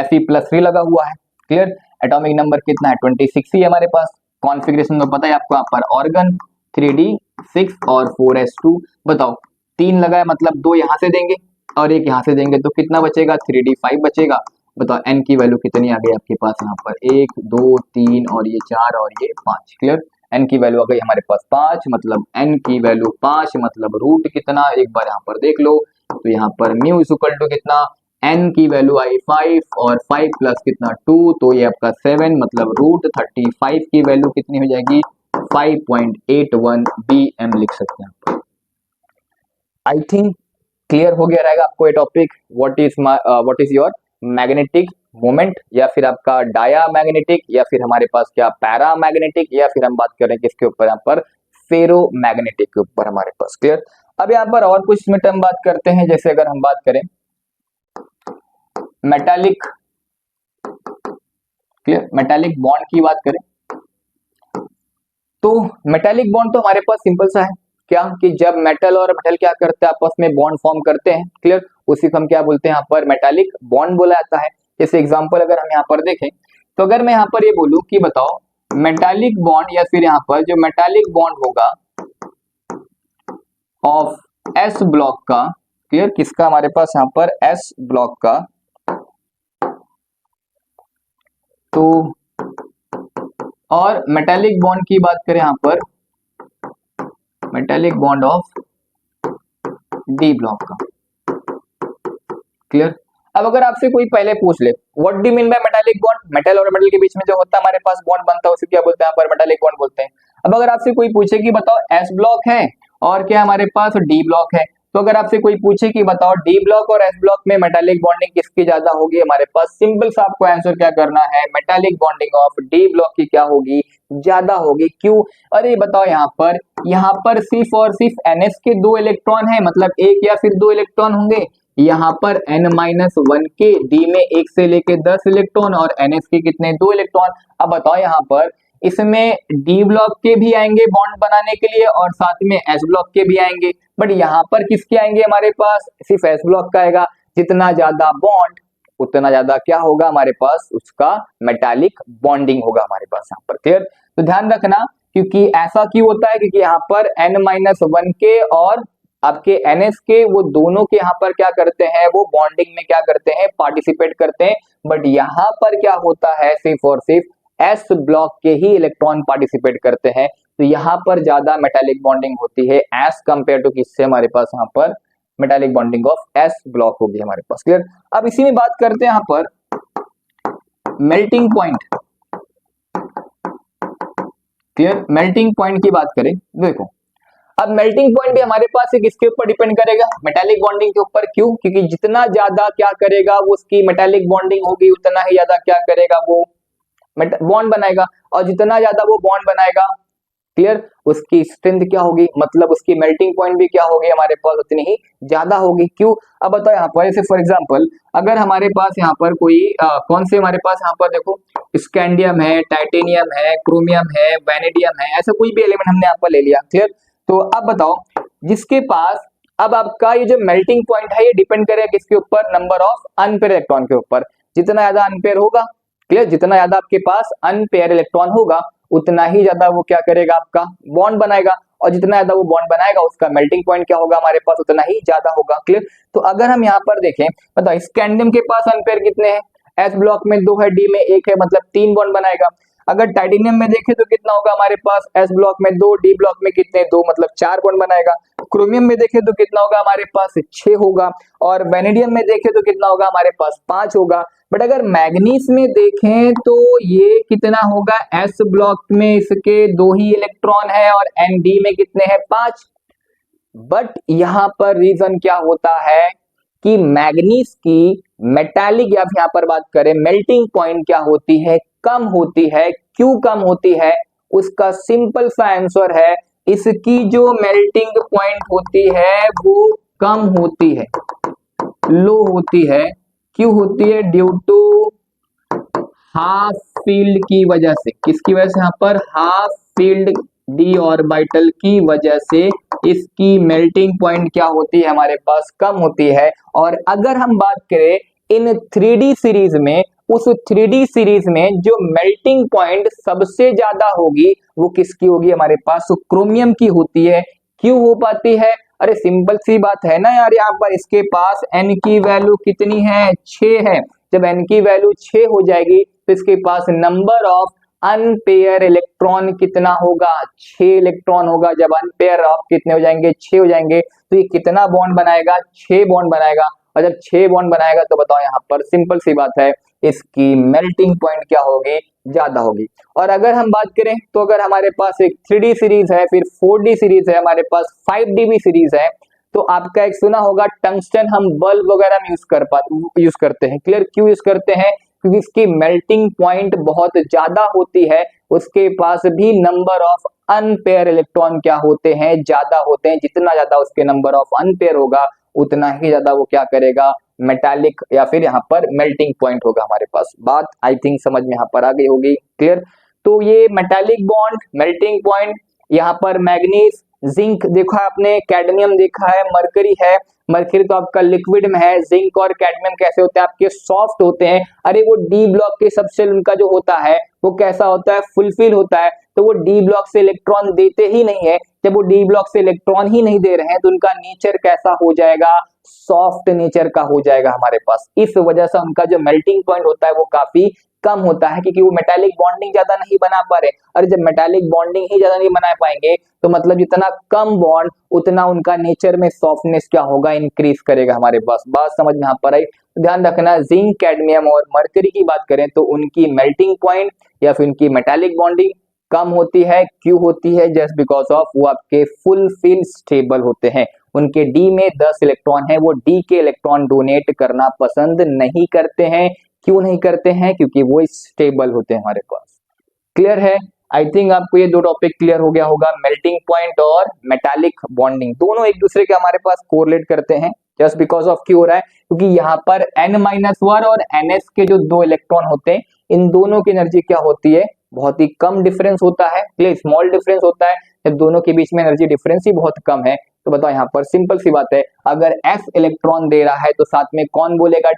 Fe+3 लगा हुआ है, क्लियर। एटॉमिक नंबर कितना है, 26 ही है हमारे पास। कॉन्फ़िगरेशन तो पता है आपको, यहाँ पर ऑर्गन 3d6 और 4s2। बताओ 3 लगा है, मतलब 2 यहाँ से देंगे और 1 यहाँ से देंगे, तो कितना बचेगा, 3d5 बचेगा। बताओ n की वैल्यू कितनी आ गई आपके पास यहाँ पर, 1 2 3 और ये 4 और ये 5, क्लियर। n की वैल्यू आ गई हमारे पास 5, मतलब n की वैल्यू 5, मतलब रूट कितना, एक बार यहाँ पर देख लो। तो यहाँ पर म्यू इज इक्वल टू कितना, n की वैल्यू आई 5 और 5 प्लस कितना 2, तो ये आपका 7, मतलब √35 की वैल्यू कितनी हो जाएगी, 5.81 bm लिख सकते हैं। आई थिंक क्लियर हो गया रहेगा आपको ये topic, what is your magnetic moment, या फिर आपका डाया मैग्नेटिक, या फिर हमारे पास क्या पैरा मैग्नेटिक, या फिर हम बात करें किसके ऊपर, यहाँ पर फेरो मैग्नेटिक के ऊपर हमारे पास, क्लियर। अब यहाँ पर और कुछ में हम बात करते हैं। जैसे अगर हम बात करें मेटालिक, क्लियर, मेटालिक बॉन्ड की बात करें, तो मेटालिक बॉन्ड तो हमारे पास सिंपल सा है, क्या, कि जब मेटल और मेटल क्या करते हैं, आपस में बॉन्ड फॉर्म करते हैं, क्लियर, उसी को हम क्या बोलते हैं, यहाँ पर मेटालिक बॉन्ड बोला जाता है। जैसे एग्जांपल अगर हम यहाँ पर देखें, तो अगर मैं यहाँ पर ये बोलूं कि बताओ मेटालिक बॉन्ड, या फिर यहाँ पर जो मेटालिक बॉन्ड होगा ऑफ एस ब्लॉक का, क्लियर, किसका हमारे पास यहाँ पर एस ब्लॉक का, तो और मेटालिक बॉन्ड की बात करें यहाँ पर, metallic bond of D block का। क्लियर। अब अगर आपसे कोई पहले पूछ ले what do mean by metallic bond, metal और मेटल के बीच में जो होता है हमारे पास बॉन्ड बनता है उसे क्या बोलते हैं, यहाँ पर मेटालिक बॉन्ड बोलते हैं। अब अगर आपसे कोई पूछे कि बताओ एस ब्लॉक है और क्या हमारे पास डी ब्लॉक है, तो अगर आपसे कोई पूछे कि बताओ डी ब्लॉक और एस ब्लॉक में मेटालिक बॉन्डिंग किसकी ज्यादा होगी, हमारे पास सिंपल सा आपको आंसर क्या करना है, metallic bonding of D block की क्या होगी, ज्यादा होगी। क्यों? अरे बताओ यहाँ पर सिर्फ और सिर्फ NS के 2 इलेक्ट्रॉन है, मतलब एक या फिर 2 इलेक्ट्रॉन होंगे। यहाँ पर N-1 के डी में 1 से लेके 10 इलेक्ट्रॉन और NS के कितने, 2 इलेक्ट्रॉन। अब बताओ यहाँ पर इसमें डी ब्लॉक के भी आएंगे बॉन्ड बनाने के लिए और साथ में एस ब्लॉक के भी आएंगे, बट यहाँ पर किसके आएंगे, हमारे पास सिर्फ एस ब्लॉक का आएगा। जितना ज्यादा बॉन्ड उतना ज्यादा क्या होगा हमारे पास, उसका मेटालिक बॉन्डिंग होगा हमारे पास यहाँ पर। क्लियर। तो ध्यान रखना, क्योंकि ऐसा क्यों होता है, क्योंकि यहाँ पर N-1 के और आपके NS के वो दोनों के यहाँ पर क्या करते हैं, वो बॉन्डिंग में क्या करते हैं, पार्टिसिपेट करते हैं। बट यहाँ पर क्या होता है, सिर्फ और सिर्फ एस ब्लॉक के ही इलेक्ट्रॉन पार्टिसिपेट करते हैं। तो यहाँ पर ज्यादा मेटालिक बॉन्डिंग होती है एज कंपेयर टू किससे, हमारे पास यहाँ पर metallic bonding of S block होगी हमारे पास। क्लियर। अब इसी में बात करते हैं यहाँ पर melting point. Clear. Melting point की बात करें, देखो अब मेल्टिंग पॉइंट भी हमारे पास किसके ऊपर डिपेंड करेगा, मेटालिक बॉन्डिंग के ऊपर। क्यों? क्योंकि जितना ज्यादा क्या करेगा वो उसकी मेटालिक बॉन्डिंग होगी, उतना ही ज्यादा क्या करेगा वो बॉन्ड बनाएगा, और जितना ज्यादा वो बॉन्ड बनाएगा, क्लियर, उसकी स्ट्रेंथ क्या होगी, मतलब उसकी मेल्टिंग पॉइंट भी क्या होगी हमारे पास, उतनी ही ज्यादा होगी। क्यों? अब बताओ यहाँ पर जैसे फॉर एग्जांपल अगर हमारे पास यहाँ पर कोई कौन से हमारे पास यहाँ पर देखो स्कैंडियम है, टाइटेनियम है, क्रोमियम है, वैनेडियम है, ऐसा कोई भी एलिमेंट हमने यहाँ पर ले लिया। क्लियर। तो अब बताओ जिसके पास, अब आपका ये जो मेल्टिंग पॉइंट है ये डिपेंड करेगा किसके ऊपर, नंबर ऑफ अनपेयर इलेक्ट्रॉन के ऊपर। जितना ज्यादा अनपेयर होगा, क्लियर, जितना ज्यादा आपके पास अनपेयर इलेक्ट्रॉन होगा उतना ही ज्यादा वो क्या करेगा, आपका बॉन्ड बनाएगा, और जितना ज्यादा वो बॉन्ड बनाएगा उसका मेल्टिंग पॉइंट क्या होगा हमारे पास, उतना ही ज्यादा होगा। क्लियर। तो अगर हम यहाँ पर देखें, बताओ स्कैंडियम के पास अनपेयर कितने हैं, एस ब्लॉक में 2 है, डी में 1 है, मतलब 3 बॉन्ड बनाएगा। अगर टाइटेनियम में देखें तो कितना होगा हमारे पास, एस ब्लॉक में 2, डी ब्लॉक में कितने, 2, मतलब 4 बॉन्ड बनाएगा। क्रोमियम में देखें तो कितना होगा हमारे पास, 6 होगा, और वैनेडियम में देखें तो कितना होगा हमारे पास, 5 होगा। बट अगर मैग्नीज में देखें तो ये कितना होगा, एस ब्लॉक में इसके 2 ही इलेक्ट्रॉन है और एनडी में कितने हैं, 5। बट यहाँ पर रीजन क्या होता है कि मैग्नीज की मेटालिक, या यहाँ पर बात करें मेल्टिंग पॉइंट क्या होती है, कम होती है। क्यों कम होती है, उसका सिंपल सा आंसर है, इसकी जो मेल्टिंग पॉइंट होती है वो कम होती है, लो होती है। क्यों होती है, ड्यू टू हाफ फील्ड की वजह से। किसकी वजह से, यहाँ पर हाफ फील्ड डी ऑर्बिटल की वजह से इसकी मेल्टिंग पॉइंट क्या होती है हमारे पास, कम होती है। और अगर हम बात करें इन 3D सीरीज में, उस 3D सीरीज में जो मेल्टिंग पॉइंट सबसे ज्यादा होगी वो किसकी होगी हमारे पास, क्रोमियम की होती है। क्यों हो पाती है, अरे सिंपल सी बात है ना यार, यहाँ पर इसके पास n की वैल्यू कितनी है, 6 है। जब n की वैल्यू 6 हो जाएगी तो इसके पास नंबर ऑफ अनपेयर इलेक्ट्रॉन कितना होगा, 6 इलेक्ट्रॉन होगा। जब अनपेयर ऑफ कितने हो जाएंगे, 6 हो जाएंगे, तो ये कितना बॉन्ड बनाएगा, 6 बॉन्ड बनाएगा। और जब 6 बॉन्ड बनाएगा तो बताओ यहाँ पर सिंपल सी बात है, इसकी मेल्टिंग पॉइंट क्या होगी, ज्यादा होगी। और अगर हम बात करें तो अगर हमारे पास एक 3D सीरीज है, फिर 4D सीरीज है, हमारे पास 5D भी सीरीज है, तो आपका एक सुना होगा टंगस्टन हम बल्ब वगैरह में यूज करते हैं। क्लियर। क्यों यूज करते हैं, क्योंकि इसकी मेल्टिंग पॉइंट बहुत ज्यादा होती है, उसके पास भी नंबर ऑफ अनपेयर इलेक्ट्रॉन क्या होते हैं, ज्यादा होते हैं। जितना ज्यादा उसके नंबर ऑफ अनपेयर होगा उतना ही ज्यादा वो क्या करेगा, मेटालिक या फिर यहाँ पर मेल्टिंग पॉइंट होगा हमारे पास। बात आई थिंक समझ में यहाँ पर आ गई होगी। क्लियर। तो ये मेटालिक बॉन्ड, मेल्टिंग पॉइंट, यहाँ पर मैग्नीज, जिंक देखा है आपने, कैडमियम देखा है, मरकरी है। मरकरी तो आपका लिक्विड में है, जिंक और कैडमियम कैसे होते हैं आपके, सॉफ्ट होते हैं। अरे वो डी ब्लॉक के सबसेल उनका जो होता है वो कैसा होता है, फुलफिल होता है। तो वो डी ब्लॉक से इलेक्ट्रॉन देते ही नहीं है। जब वो डी ब्लॉक से इलेक्ट्रॉन ही नहीं दे रहे हैं तो उनका नेचर कैसा हो जाएगा, सॉफ्ट नेचर का हो जाएगा हमारे पास। इस वजह से उनका जो मेल्टिंग पॉइंट होता है वो काफी कम होता है, क्योंकि वो मेटालिक बॉन्डिंग ज्यादा नहीं बना पा रहे। और जब मेटालिक बॉन्डिंग ही ज्यादा नहीं बना पाएंगे तो मतलब जितना कम बॉन्ड उतना उनका नेचर में सॉफ्टनेस क्या होगा, इंक्रीज करेगा हमारे पास। बात समझ में यहाँ पर आई। ध्यान रखना, जिंक, कैडमियम और मरकरी की बात करें तो उनकी मेल्टिंग पॉइंट या फिर उनकी मेटालिक बॉन्डिंग कम होती है। क्यों होती है? जस्ट बिकॉज ऑफ वो आपके फुलफिल स्टेबल होते हैं। उनके डी में 10 इलेक्ट्रॉन है, वो डी के इलेक्ट्रॉन डोनेट करना पसंद नहीं करते हैं। क्यों नहीं करते हैं? क्योंकि वो स्टेबल होते हैं हमारे पास। क्लियर है? आई थिंक आपको ये दो टॉपिक क्लियर हो गया होगा, मेल्टिंग पॉइंट और मेटालिक बॉन्डिंग। दोनों एक दूसरे के हमारे पास कोरिलेट करते हैं। जस्ट बिकॉज ऑफ क्यों हो रहा है? क्योंकि यहाँ पर N-1 और NS के जो दो इलेक्ट्रॉन होते हैं, इन दोनों की एनर्जी क्या होती है? बहुत ही कम डिफरेंस होता है, स्मॉल डिफरेंस होता है। जब दोनों के बीच में एनर्जी डिफरेंस ही बहुत कम है तो बताओ यहाँ पर सिंपल सी बात है, अगर F इलेक्ट्रॉन दे रहा है तो साथ में कौन बोलेगा?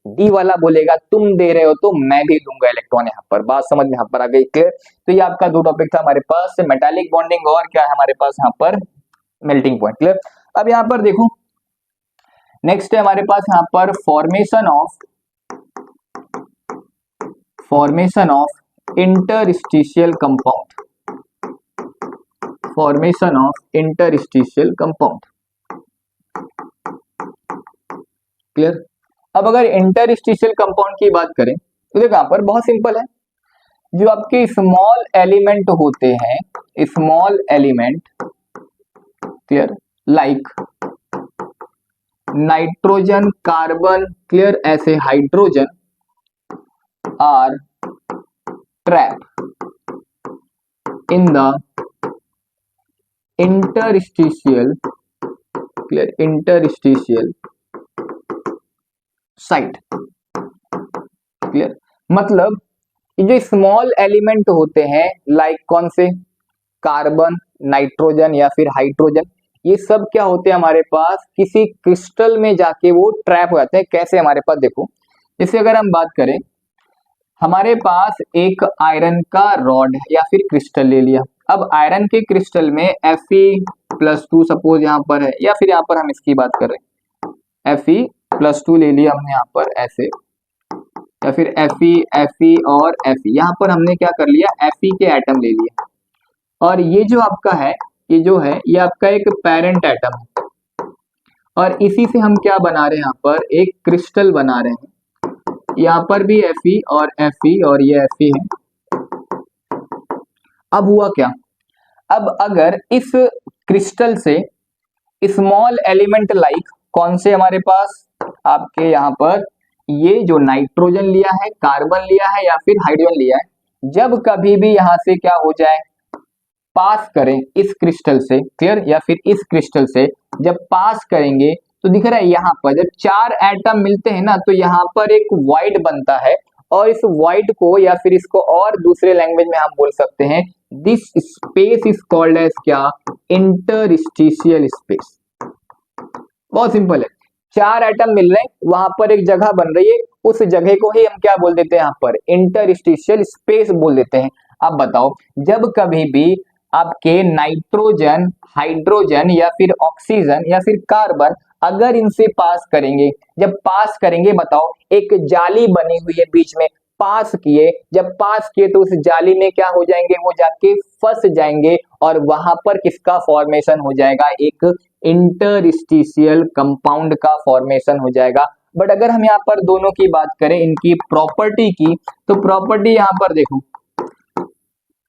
डी वाला बोलेगा तुम दे रहे हो तो मैं भी दूंगा इलेक्ट्रॉन। यहाँ पर बात समझ में यहाँ पर आ गई, क्लियर? तो ये आपका दो टॉपिक था हमारे पास, मेटालिक बॉन्डिंग और क्या है हमारे पास यहाँ पर, मेल्टिंग पॉइंट। क्लियर? अब यहाँ पर देखो, नेक्स्ट है हमारे पास यहाँ पर formation of interstitial compound. Formation of interstitial compound. Clear? अब अगर इंटरस्टिशियल कंपाउंड की बात करें तो देखो यहाँ पर बहुत सिंपल है। जो आपके स्मॉल एलिमेंट होते हैं, small element, clear, like nitrogen, carbon, clear, ऐसे hydrogen are trap in the interstitial, clear, interstitial site. Clear? मतलब जो स्मॉल एलिमेंट होते हैं लाइक कौन से, कार्बन, नाइट्रोजन या फिर हाइड्रोजन, ये सब क्या होते हैं हमारे पास, किसी क्रिस्टल में जाके वो ट्रैप हो जाते हैं। कैसे? हमारे पास देखो, जैसे अगर हम बात करें, हमारे पास एक आयरन का रॉड है या फिर क्रिस्टल ले लिया। अब आयरन के क्रिस्टल में Fe+2 सपोज यहाँ पर है, या फिर यहाँ पर हम इसकी बात कर रहे हैं Fe+2 ले लिया हमने यहाँ पर ऐसे, या फिर Fe और Fe, यहाँ पर हमने क्या कर लिया, Fe के एटम ले लिया। और ये जो आपका है, ये जो है ये आपका एक पेरेंट एटम है, और इसी से हम क्या बना रहे हैं, यहाँ पर एक क्रिस्टल बना रहे हैं। यहाँ पर भी Fe और Fe और ये Fe है। अब हुआ क्या, अब अगर इस क्रिस्टल से स्मॉल एलिमेंट लाइक कौन से हमारे पास आपके यहाँ पर, ये जो नाइट्रोजन लिया है, कार्बन लिया है या फिर हाइड्रोजन लिया है, जब कभी भी यहाँ से क्या हो जाए, पास करें इस क्रिस्टल से, क्लियर, या फिर इस क्रिस्टल से जब पास करेंगे तो दिख रहा है यहाँ पर जब चार एटम मिलते हैं ना तो यहाँ पर एक वॉइड बनता है। और इस वॉइड को या फिर इसको और दूसरे लैंग्वेज में हम बोल सकते हैं, this space is called as क्या, इंटरस्टिशियल स्पेस। बहुत सिंपल है, चार एटम मिल रहे हैं, वहां पर एक जगह बन रही है, उस जगह को ही हम क्या बोल देते हैं, यहाँ पर इंटरस्टिशियल स्पेस बोल देते हैं। अब बताओ, जब कभी भी आपके नाइट्रोजन, हाइड्रोजन या फिर ऑक्सीजन या फिर कार्बन अगर इनसे पास करेंगे, जब पास करेंगे बताओ, एक जाली बनी हुई है बीच में, पास किए, जब पास किए तो उस जाली में क्या हो जाएंगे, वो जाके फंस जाएंगे और वहां पर किसका फॉर्मेशन हो जाएगा, एक इंटरस्टिशियल कंपाउंड का फॉर्मेशन हो जाएगा। बट अगर हम यहाँ पर दोनों की बात करें इनकी प्रॉपर्टी की, तो प्रॉपर्टी यहाँ पर देखो,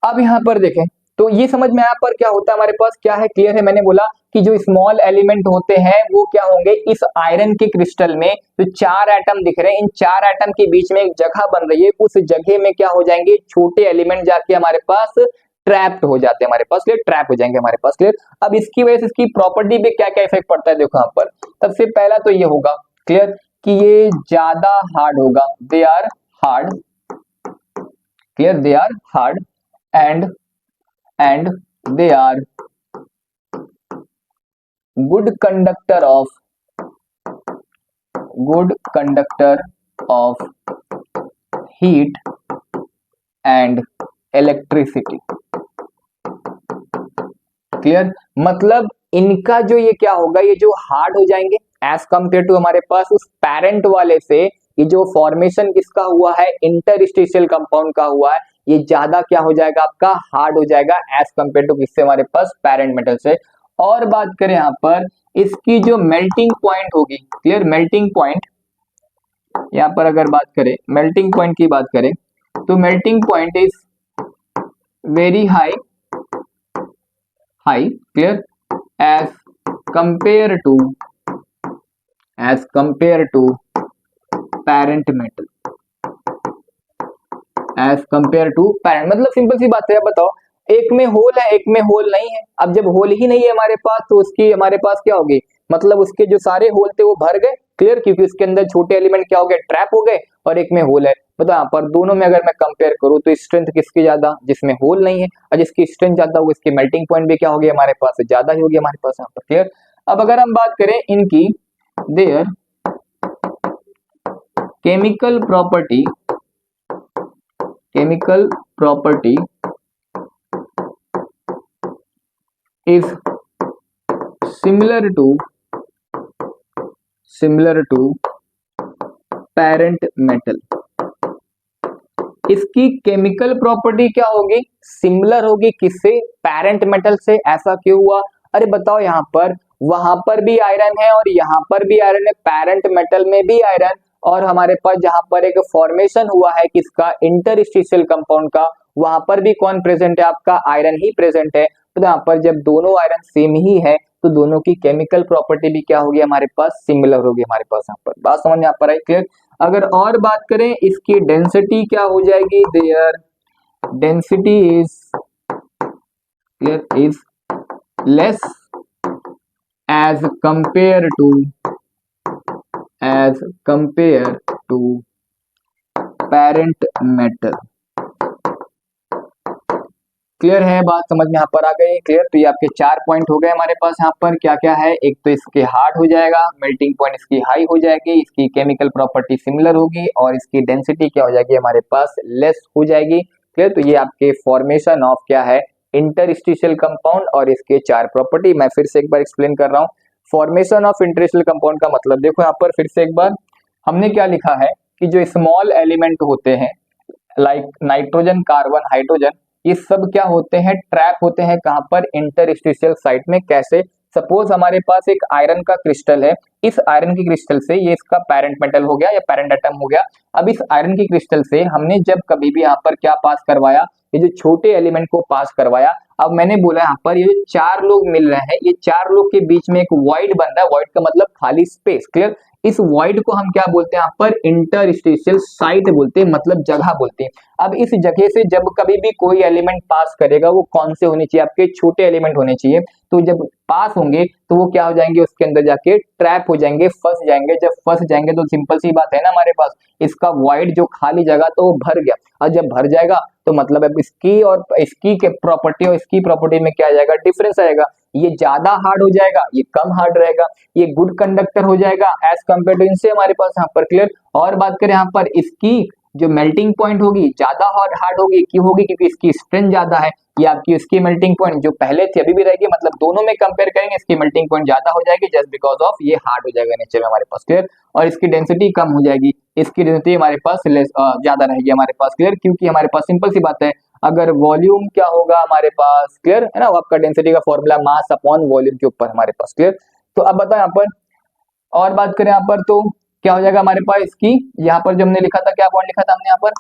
अब यहाँ पर देखें तो ये समझ में यहाँ पर क्या होता है, हमारे पास क्या है, क्लियर है? मैंने बोला कि जो स्मॉल एलिमेंट होते हैं वो क्या होंगे, इस आयरन के क्रिस्टल में जो चार एटम दिख रहे हैं, इन चार एटम के बीच में एक जगह बन रही है, उस जगह में क्या हो जाएंगे, छोटे एलिमेंट जाके हमारे पास ट्रैप्ड हो जाते हैं, हमारे पास क्लियर, ट्रैप हो जाएंगे हमारे पास, क्लियर। अब इसकी वजह से इसकी प्रॉपर्टी पे क्या क्या इफेक्ट पड़ता है, देखो यहाँ पर सबसे पहला तो ये होगा, क्लियर, कि ये ज्यादा हार्ड होगा, they are hard, clear, they are hard and they are good conductor of heat and electricity। Clear? मतलब इनका जो ये क्या होगा, ये जो हार्ड हो जाएंगे एज कंपेयर टू हमारे पास उस पेरेंट वाले से, ये जो फॉर्मेशन किसका हुआ है, इंटरस्टिशियल कंपाउंड का हुआ है, ये ज्यादा क्या हो जाएगा आपका, हार्ड हो जाएगा एज कंपेयर टू किससे, हमारे पास पेरेंट मेटल से। और बात करें यहाँ पर इसकी जो मेल्टिंग पॉइंट होगी, क्लियर, मेल्टिंग पॉइंट, यहाँ पर अगर बात करें मेल्टिंग पॉइंट की बात करें तो melting point is very high, clear, as compare to parent metal, as compare to parent. मतलब सिंपल सी बात है, अब बताओ एक में होल है एक में होल नहीं है, अब जब होल ही नहीं है हमारे पास तो उसकी हमारे पास क्या होगी, मतलब उसके जो सारे होल थे वो भर गए, क्लियर, क्योंकि उसके अंदर छोटे एलिमेंट क्या हो गए, ट्रैप हो गए, और एक में होल है। बताओ यहाँ पर दोनों में अगर मैं कंपेयर करूं तो स्ट्रेंथ किसकी ज्यादा, जिसमें होल नहीं है, और जिसकी स्ट्रेंथ ज्यादा होगी इसकी मेल्टिंग पॉइंट भी क्या होगी हमारे पास, ज्यादा ही होगी हमारे पास यहाँ पर, क्लियर। अब अगर हम बात करें इनकी there chemical property is similar to parent metal, इसकी केमिकल प्रॉपर्टी क्या होगी, सिमिलर होगी किससे, पेरेंट मेटल से। ऐसा क्यों हुआ, अरे बताओ यहाँ पर वहां पर भी आयरन है और यहाँ पर भी आयरन है, पेरेंट मेटल में भी आयरन, और हमारे पास जहां पर एक फॉर्मेशन हुआ है किसका, इंटरस्टिशियल कंपाउंड का, वहां पर भी कौन प्रेजेंट है आपका, आयरन ही प्रेजेंट है। तो यहाँ पर जब दोनों आयरन सेम ही है तो दोनों की केमिकल प्रॉपर्टी भी क्या होगी हमारे पास, सिमिलर होगी हमारे पास। यहाँ पर बात समझ में यहाँ पर आई, क्लियर। अगर और बात करें इसकी डेंसिटी क्या हो जाएगी, their density is less as compare to parent metal, clear है, बात समझ में यहाँ पर आ गई, क्लियर। तो ये आपके 4 पॉइंट हो गए हमारे पास। यहाँ पर क्या क्या है, एक तो इसके हार्ड हो जाएगा, मेल्टिंग पॉइंट इसकी हाई हो जाएगी, इसकी केमिकल प्रॉपर्टी सिमिलर होगी, और इसकी डेंसिटी क्या हो जाएगी हमारे पास, लेस हो जाएगी, क्लियर। तो ये आपके फॉर्मेशन ऑफ क्या है, इंटरस्टिशियल कंपाउंड, और इसके 4 प्रॉपर्टी। मैं फिर से एक बार एक्सप्लेन कर रहा हूँ। फॉर्मेशन ऑफ इंटरस्टिशियल कंपाउंड का मतलब देखो यहाँ पर फिर से एक बार हमने क्या लिखा है कि जो स्मॉल एलिमेंट होते हैं लाइक नाइट्रोजन, कार्बन, हाइड्रोजन, ये सब क्या होते हैं, ट्रैप होते हैं कहां पर, इंटरस्टिशियल साइट में। कैसे, सपोज हमारे पास एक आयरन का क्रिस्टल है, इस आयरन की क्रिस्टल से ये इसका पेरेंट मेटल हो गया या पेरेंट एटम हो गया। अब इस आयरन की क्रिस्टल से हमने जब कभी भी यहाँ पर क्या पास करवाया, ये जो छोटे एलिमेंट को पास करवाया, अब मैंने बोला यहाँ पर ये 4 लोग मिल रहे हैं, ये 4 लोग के बीच में एक वॉइड बन रहा है, वॉइड का मतलब खाली स्पेस, क्लियर। इस वॉइड को हम क्या बोलते हैं यहाँ पर, इंटरस्टिशियल साइट बोलते हैं, मतलब जगह बोलते हैं। अब इस जगह से जब कभी भी कोई एलिमेंट पास करेगा वो कौन से होने चाहिए, आपके छोटे एलिमेंट होने चाहिए। तो जब पास होंगे तो वो क्या हो जाएंगे, उसके अंदर जाके ट्रैप हो जाएंगे, फंस जाएंगे। जब फंस जाएंगे तो सिंपल सी बात है ना, हमारे पास इसका वॉइड जो खाली जगह तो वो भर गया, और जब भर जाएगा तो मतलब अब इसकी और इसकी के प्रॉपर्टी और इसकी प्रॉपर्टी में क्या आ जाएगा, डिफरेंस आएगा। ये ज्यादा हार्ड हो जाएगा, ये कम हार्ड रहेगा, ये गुड कंडक्टर हो जाएगा एज कंपेयर टू इनसे हमारे पास यहाँ पर, क्लियर। और बात करें यहाँ पर इसकी जो मेल्टिंग पॉइंट होगी ज्यादा हार्ड होगी, क्यों होगी, क्योंकि इसकी स्ट्रेंथ ज्यादा है। ये आपकी इसकी मेल्टिंग पॉइंट जो पहले थी अभी भी रहेगी, मतलब दोनों में कंपेयर करेंगे इसकी मेल्टिंग पॉइंट ज्यादा हो जाएगी, जस्ट बिकॉज ऑफ ये हार्ड हो जाएगा नेचर में हमारे पास, क्लियर। और इसकी डेंसिटी कम हो जाएगी, इसकी डेंसिटी हमारे पास ज्यादा रहेगी हमारे पास, क्लियर, क्योंकि हमारे पास सिंपल सी बात है, अगर वॉल्यूम क्या होगा हमारे पास, क्लियर है ना, आपका डेंसिटी का फॉर्मूला मास अपॉन वॉल्यूम के ऊपर हमारे पास, क्लियर। तो अब बताओ यहाँ पर और बात करें यहाँ पर तो क्या हो जाएगा हमारे पास, इसकी यहाँ पर जो हमने लिखा था, क्या पॉइंट लिखा था हमने यहाँ पर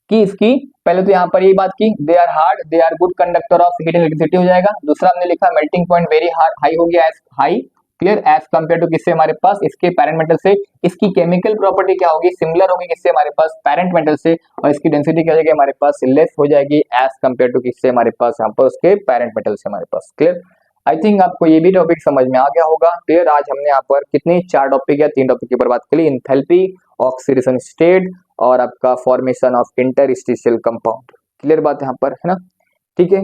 कि इसकी, पहले तो यहाँ पर यही बात की, they are hard, they are good conductor of heat and electricity हो जाएगा। दूसरा हमने लिखा मेल्टिंग पॉइंट वेरी हाई हो गया, high, clear, as compare to किससे हमारे पास, इसके पेरेंट मेटल से। इसकी केमिकल प्रॉपर्टी क्या होगी, सिमिलर होगी किससे हमारे पास, पेरेंट मेटल से। और इसकी डेंसिटी क्या हो जाएगी हमारे पास, लेस हो जाएगी एज कंपेयर टू किससे हमारे पास, यहाँ पर उसके पेरेंट मेटल से हमारे पास, क्लियर। आई थिंक आपको ये भी टॉपिक समझ में आ गया होगा, क्लियर। आज हमने यहाँ पर कितने 4 टॉपिक या 3 टॉपिक की बात करी, इंथैल्पी, ऑक्सीडेशन स्टेट और आपका formation of interstitial compound, clear बात यहाँ पर है ना, ठीक है।